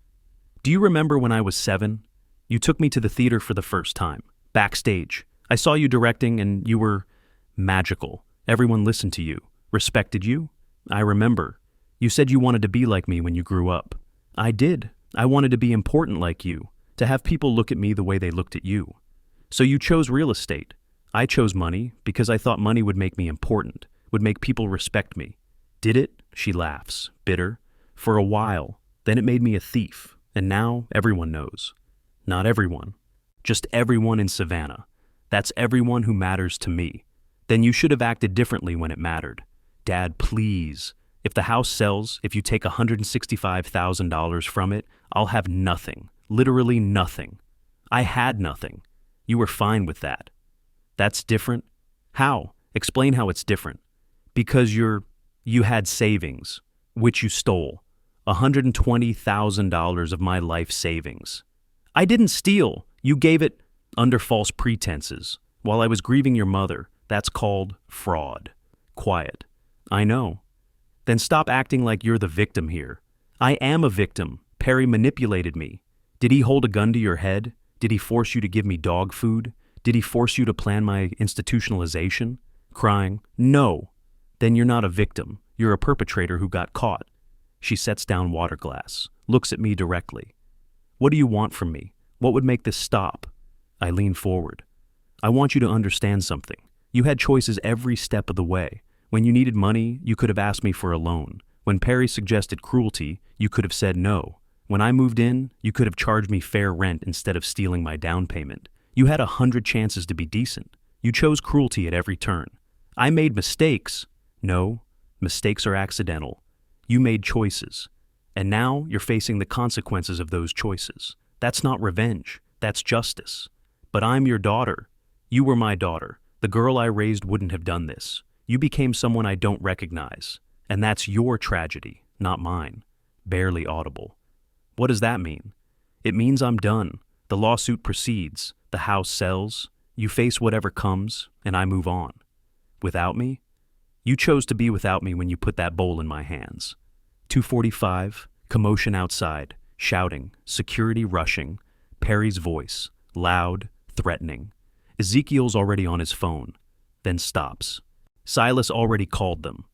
Do you remember when I was 7? You took me to the theater for the first time, backstage. I saw you directing and you were magical. Everyone listened to you, respected you. I remember. You said you wanted to be like me when you grew up. I did. I wanted to be important like you, to have people look at me the way they looked at you. So you chose real estate. I chose money because I thought money would make me important, would make people respect me. Did it? She laughs, bitter. For a while. Then it made me a thief, and now everyone knows. Not everyone. Just everyone in Savannah. That's everyone who matters to me. Then you should have acted differently when it mattered. Dad, please. If the house sells, if you take $165,000 from it, I'll have nothing. Literally nothing. I had nothing. You were fine with that. That's different? How? Explain how it's different. Because you had savings, which you stole. $120,000 of my life savings. I didn't steal. You gave it under false pretenses. While I was grieving your mother, that's called fraud. Quiet. I know. Then stop acting like you're the victim here. I am a victim. Perry manipulated me. Did he hold a gun to your head? Did he force you to give me dog food? Did he force you to plan my institutionalization? Crying, no. Then you're not a victim. You're a perpetrator who got caught. She sets down water glass, looks at me directly. What do you want from me? What would make this stop? I lean forward. I want you to understand something. You had choices every step of the way. When you needed money, you could have asked me for a loan. When Perry suggested cruelty, you could have said no. When I moved in, you could have charged me fair rent instead of stealing my down payment. You had 100 chances to be decent. You chose cruelty at every turn. I made mistakes. No, mistakes are accidental. You made choices. And now you're facing the consequences of those choices. That's not revenge. That's justice. But I'm your daughter. You were my daughter. The girl I raised wouldn't have done this. You became someone I don't recognize. And that's your tragedy, not mine. Barely audible. What does that mean? It means I'm done. The lawsuit proceeds. The house sells. You face whatever comes, and I move on. Without me? You chose to be without me when you put that bowl in my hands. 2:45, commotion outside, shouting, security rushing, Perry's voice, loud, threatening. Ezekiel's already on his phone, then stops. Silas already called them.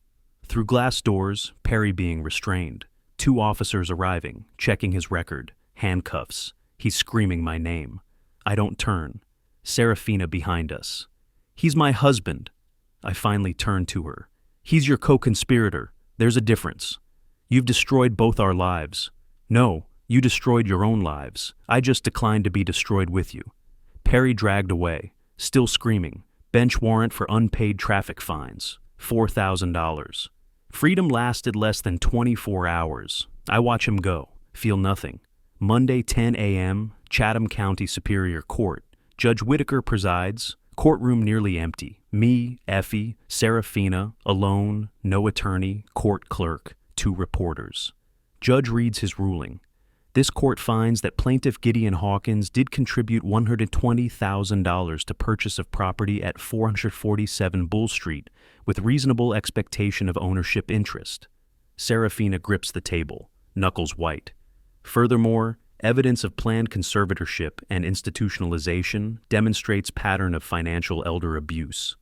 Through glass doors, Perry being restrained. 2 officers arriving, checking his record, handcuffs. He's screaming my name. I don't turn. Serafina behind us. He's my husband. I finally turn to her. He's your co-conspirator. There's a difference. You've destroyed both our lives. No, you destroyed your own lives. I just declined to be destroyed with you. Perry dragged away, still screaming. Bench warrant for unpaid traffic fines. $4,000. Freedom lasted less than 24 hours. I watch him go. Feel nothing. Monday, 10 a.m., Chatham County Superior Court. Judge Whitaker presides. Courtroom nearly empty. Me, Effie, Serafina, alone, no attorney, court clerk, 2 reporters. Judge reads his ruling. This court finds that plaintiff Gideon Hawkins did contribute $120,000 to purchase of property at 447 Bull Street with reasonable expectation of ownership interest. Serafina grips the table, knuckles white. Furthermore, evidence of planned conservatorship and institutionalization demonstrates pattern of financial elder abuse.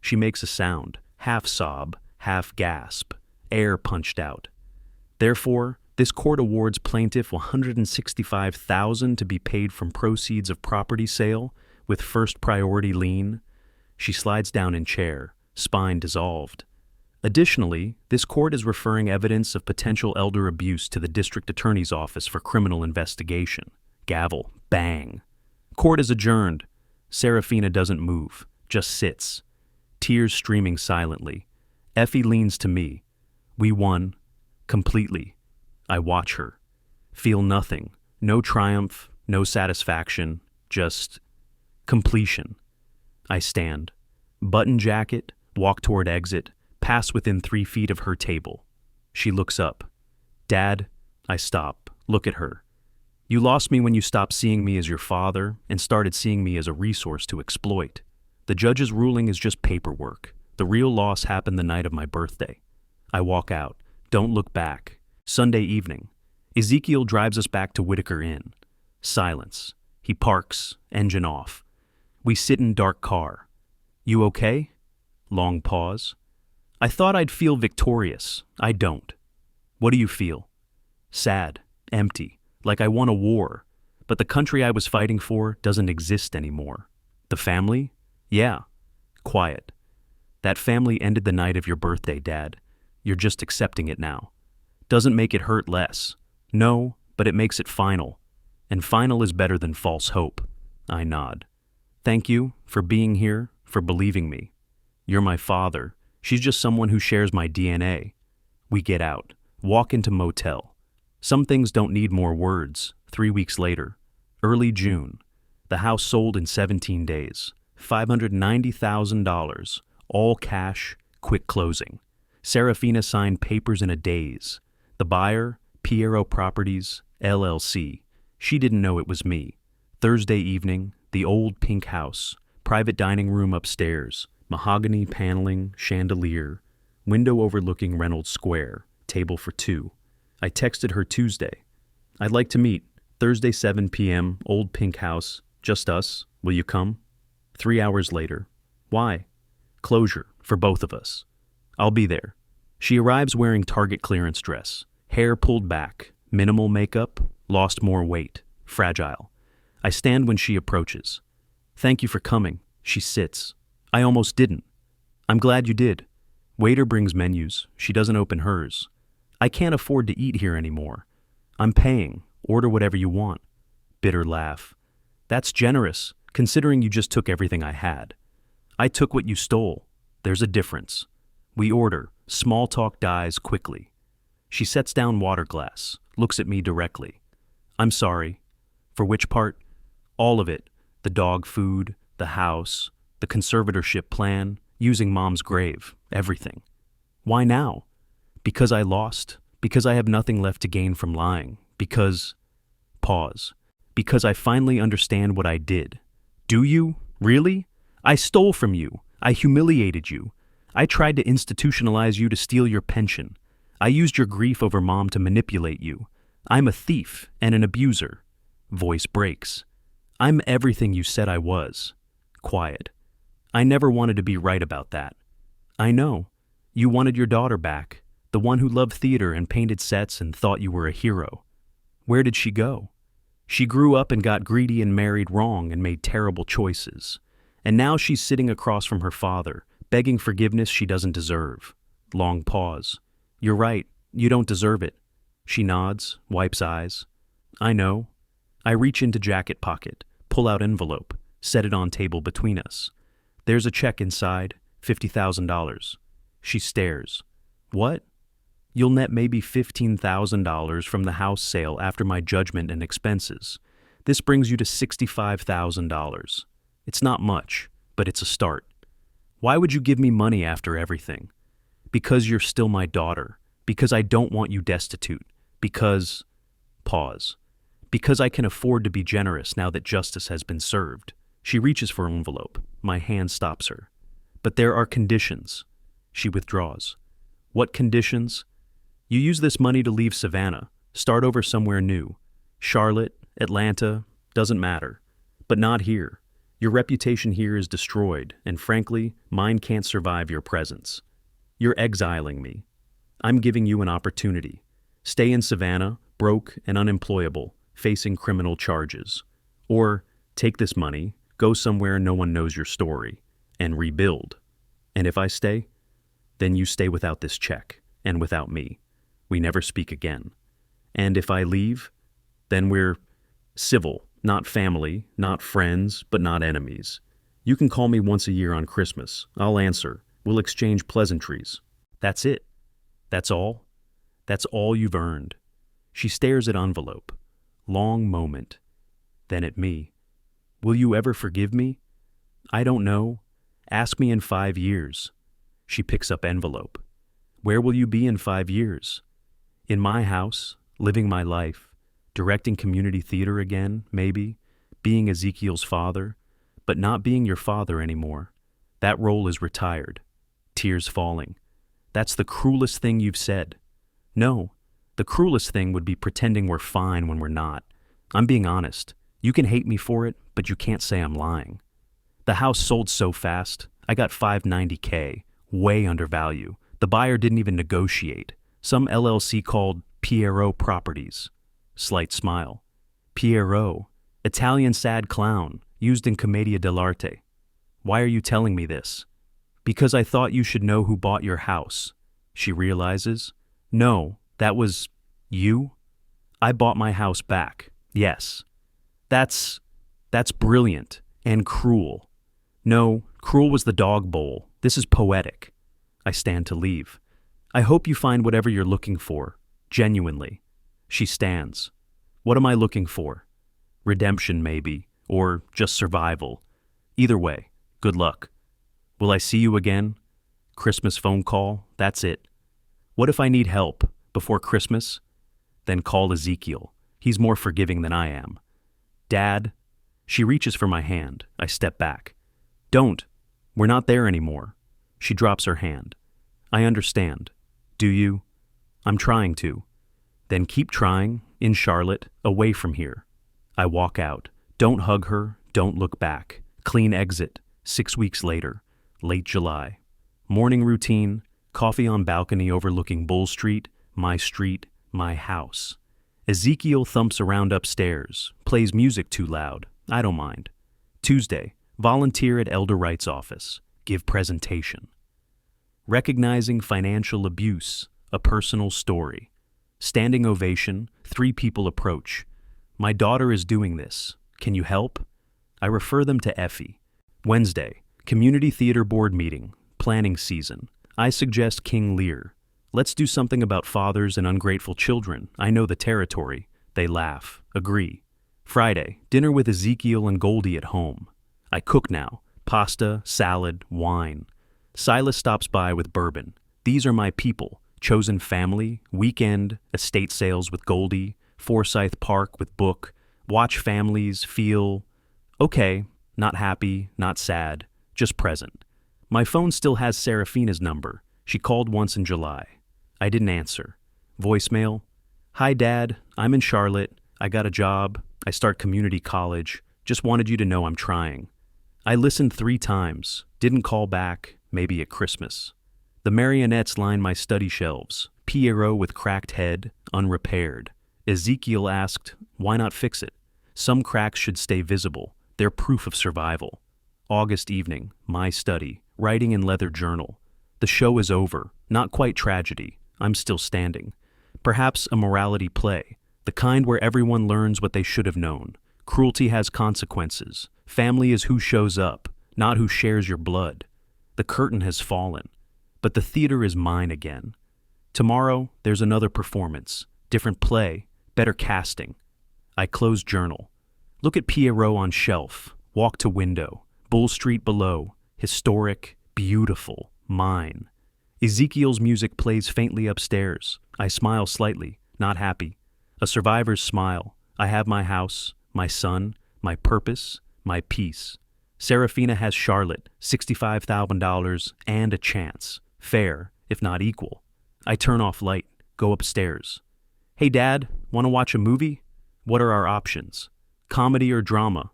She makes a sound, half sob, half gasp, air punched out. Therefore, this court awards plaintiff $165,000 to be paid from proceeds of property sale with first priority lien. She slides down in chair, spine dissolved. Additionally, this court is referring evidence of potential elder abuse to the district attorney's office for criminal investigation. Gavel, bang. Court is adjourned. Serafina doesn't move, just sits. Tears streaming silently. Effie leans to me. We won. Completely. I watch her. Feel nothing. No triumph, no satisfaction, just completion. I stand. Button jacket, walk toward exit, pass within 3 feet of her table. She looks up. Dad, I stop, look at her. You lost me when you stopped seeing me as your father and started seeing me as a resource to exploit. The judge's ruling is just paperwork. The real loss happened the night of my birthday. I walk out. Don't look back. Sunday evening. Ezekiel drives us back to Whitaker Inn. Silence. He parks, engine off. We sit in dark car. You okay? Long pause. I thought I'd feel victorious. I don't. What do you feel? Sad, empty, like I won a war. But the country I was fighting for doesn't exist anymore. The family? Yeah. Quiet. That family ended the night of your birthday, Dad. You're just accepting it now. Doesn't make it hurt less. No, but it makes it final. And final is better than false hope. I nod. Thank you for being here, for believing me. You're my father. She's just someone who shares my DNA. We get out, walk into motel. Some things don't need more words. 3 weeks later, early June, the house sold in 17 days. $590,000, all cash, quick closing. Serafina signed papers in a daze. The buyer, Piero Properties, LLC. She didn't know it was me. Thursday evening, the old pink house, private dining room upstairs, mahogany paneling, chandelier, window overlooking Reynolds Square, table for two. I texted her Tuesday. I'd like to meet. Thursday 7 p.m., old pink house, just us. Will you come? 3 hours later. Why? Closure, for both of us. I'll be there. She arrives wearing Target clearance dress, hair pulled back, minimal makeup, lost more weight, fragile. I stand when she approaches. Thank you for coming. She sits. I almost didn't. I'm glad you did. Waiter brings menus. She doesn't open hers. I can't afford to eat here anymore. I'm paying. Order whatever you want. Bitter laugh. That's generous, considering you just took everything I had. I took what you stole. There's a difference. We order. Small talk dies quickly. She sets down water glass, looks at me directly. I'm sorry. For which part? All of it. The dog food, the house, the conservatorship plan, using Mom's grave, everything. Why now? Because I lost. Because I have nothing left to gain from lying. Because... Pause. Because I finally understand what I did. Do you? Really? I stole from you. I humiliated you. I tried to institutionalize you to steal your pension. I used your grief over Mom to manipulate you. I'm a thief and an abuser. Voice breaks. I'm everything you said I was. Quiet. I never wanted to be right about that. I know. You wanted your daughter back, the one who loved theater and painted sets and thought you were a hero. Where did she go? She grew up and got greedy and married wrong and made terrible choices. And now she's sitting across from her father, begging forgiveness she doesn't deserve. Long pause. You're right, you don't deserve it. She nods, wipes eyes. I know. I reach into jacket pocket, pull out envelope, set it on table between us. There's a check inside, $50,000. She stares. What? You'll net maybe $15,000 from the house sale after my judgment and expenses. This brings you to $65,000. It's not much, but it's a start. Why would you give me money after everything? Because you're still my daughter. Because I don't want you destitute. Because... Pause. Because I can afford to be generous now that justice has been served. She reaches for an envelope. My hand stops her. But there are conditions. She withdraws. What conditions? You use this money to leave Savannah, start over somewhere new. Charlotte, Atlanta, doesn't matter. But not here. Your reputation here is destroyed, and frankly, mine can't survive your presence. You're exiling me. I'm giving you an opportunity. Stay in Savannah, broke and unemployable, facing criminal charges. Or take this money, go somewhere no one knows your story, and rebuild. And if I stay, then you stay without this check, and without me. We never speak again. And if I leave, then we're civil, not family, not friends, but not enemies. You can call me once a year on Christmas. I'll answer. We'll exchange pleasantries. That's it. That's all. That's all you've earned. She stares at envelope. Long moment. Then at me. Will you ever forgive me? I don't know. Ask me in 5 years. She picks up envelope. Where will you be in 5 years? In my house, living my life, directing community theater again, maybe, being Ezekiel's father, but not being your father anymore. That role is retired. Tears falling. That's the cruelest thing you've said. No, the cruelest thing would be pretending we're fine when we're not. I'm being honest. You can hate me for it, but you can't say I'm lying. The house sold so fast, I got $590K, way under value, The buyer didn't even negotiate. Some LLC called Pierrot Properties. Slight smile. Pierrot, Italian sad clown, used in Commedia dell'arte. Why are you telling me this? Because I thought you should know who bought your house. She realizes. No, that was you? I bought my house back. Yes. That's brilliant and cruel. No, cruel was the dog bowl. This is poetic. I stand to leave. I hope you find whatever you're looking for. Genuinely. She stands. What am I looking for? Redemption, maybe, or just survival. Either way, good luck. Will I see you again? Christmas phone call, that's it. What if I need help before Christmas? Then call Ezekiel. He's more forgiving than I am. Dad? She reaches for my hand. I step back. Don't. We're not there anymore. She drops her hand. I understand. Do you? I'm trying to. Then keep trying, in Charlotte, away from here. I walk out. Don't hug her, don't look back. Clean exit. 6 weeks later. Late July. Morning routine, coffee on balcony overlooking Bull Street, my house. Ezekiel thumps around upstairs, plays music too loud. I don't mind. Tuesday, volunteer at Elder Wright's office. Give presentation. Recognizing financial abuse, a personal story. Standing ovation, 3 people approach. My daughter is doing this. Can you help? I refer them to Effie. Wednesday, community theater board meeting, planning season. I suggest King Lear. Let's do something about fathers and ungrateful children. I know the territory. They laugh. Agree. Friday, dinner with Ezekiel and Goldie at home. I cook now. Pasta, salad, wine. Silas stops by with bourbon. These are my people. Chosen family, weekend, estate sales with Goldie, Forsyth Park with Book, watch families, feel, okay, not happy, not sad, just present. My phone still has Serafina's number. She called once in July. I didn't answer. Voicemail, hi Dad, I'm in Charlotte, I got a job, I start community college, just wanted you to know I'm trying. I listened 3 times, didn't call back, maybe at Christmas. The marionettes line my study shelves, Pierrot with cracked head, unrepaired. Ezekiel asked, why not fix it? Some cracks should stay visible, they're proof of survival. August evening, my study, writing in leather journal. The show is over, not quite tragedy, I'm still standing. Perhaps a morality play, the kind where everyone learns what they should have known. Cruelty has consequences. Family is who shows up, not who shares your blood. The curtain has fallen. But the theater is mine again. Tomorrow, there's another performance, different play, better casting. I close journal. Look at Pierrot on shelf, walk to window, Bull Street below, historic, beautiful, mine. Ezekiel's music plays faintly upstairs. I smile slightly, not happy. A survivor's smile. I have my house, my son, my purpose, my peace. Serafina has Charlotte, $65,000, and a chance. Fair, if not equal. I turn off light, go upstairs. Hey Dad, want to watch a movie? What are our options? Comedy or drama?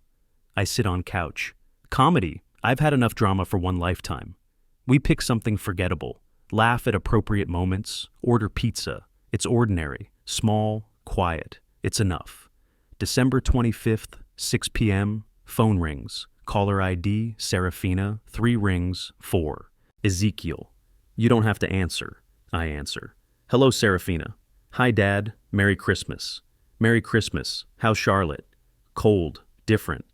I sit on couch. Comedy. I've had enough drama for one lifetime. We pick something forgettable. Laugh at appropriate moments. Order pizza. It's ordinary. Small. Quiet. It's enough. December 25th, 6 p.m. Phone rings. Caller ID, Serafina. 3 rings. 4. Ezekiel. You don't have to answer. I answer. Hello, Serafina. Hi, Dad. Merry Christmas. Merry Christmas. How's Charlotte? Cold. Different.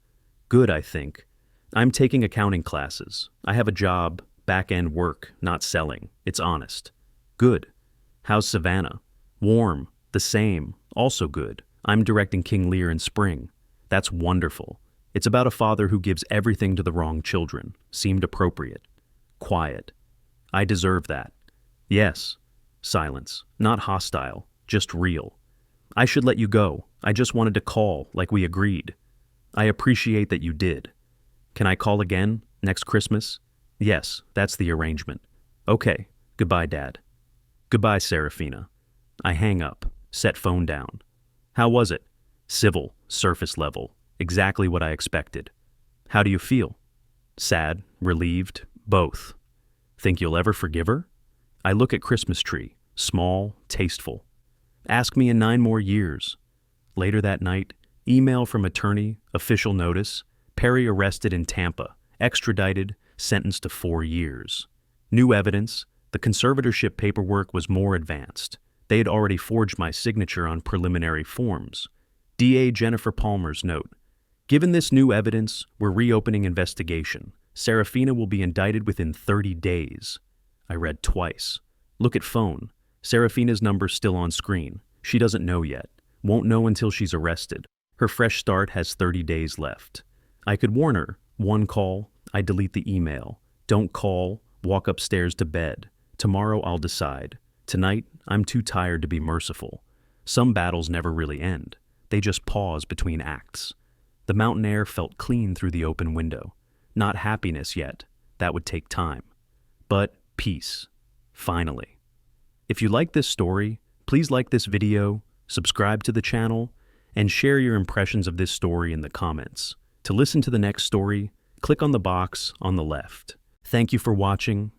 Good, I think. I'm taking accounting classes. I have a job, back-end work, not selling. It's honest. Good. How's Savannah? Warm. The same. Also good. I'm directing King Lear in spring. That's wonderful. It's about a father who gives everything to the wrong children. Seemed appropriate. Quiet. I deserve that. Yes. Silence. Not hostile. Just real. I should let you go. I just wanted to call, like we agreed. I appreciate that you did. Can I call again? Next Christmas? Yes, that's the arrangement. Okay. Goodbye, Dad. Goodbye, Serafina. I hang up. Set phone down. How was it? Civil. Surface level. Exactly what I expected. How do you feel? Sad, relieved, both. Think you'll ever forgive her? I look at Christmas tree, small, tasteful. Ask me in 9 more years. Later that night, email from attorney, official notice, Perry arrested in Tampa, extradited, sentenced to 4 years. New evidence, the conservatorship paperwork was more advanced. They had already forged my signature on preliminary forms. DA Jennifer Palmer's note. Given this new evidence, we're reopening investigation. Serafina will be indicted within 30 days. I read twice. Look at phone. Serafina's number's still on screen. She doesn't know yet. Won't know until she's arrested. Her fresh start has 30 days left. I could warn her. 1 call, I delete the email. Don't call, walk upstairs to bed. Tomorrow I'll decide. Tonight, I'm too tired to be merciful. Some battles never really end. They just pause between acts. The mountain air felt clean through the open window. Not happiness yet. That would take time. But peace. Finally. If you like this story, please like this video, subscribe to the channel, and share your impressions of this story in the comments. To listen to the next story, click on the box on the left. Thank you for watching.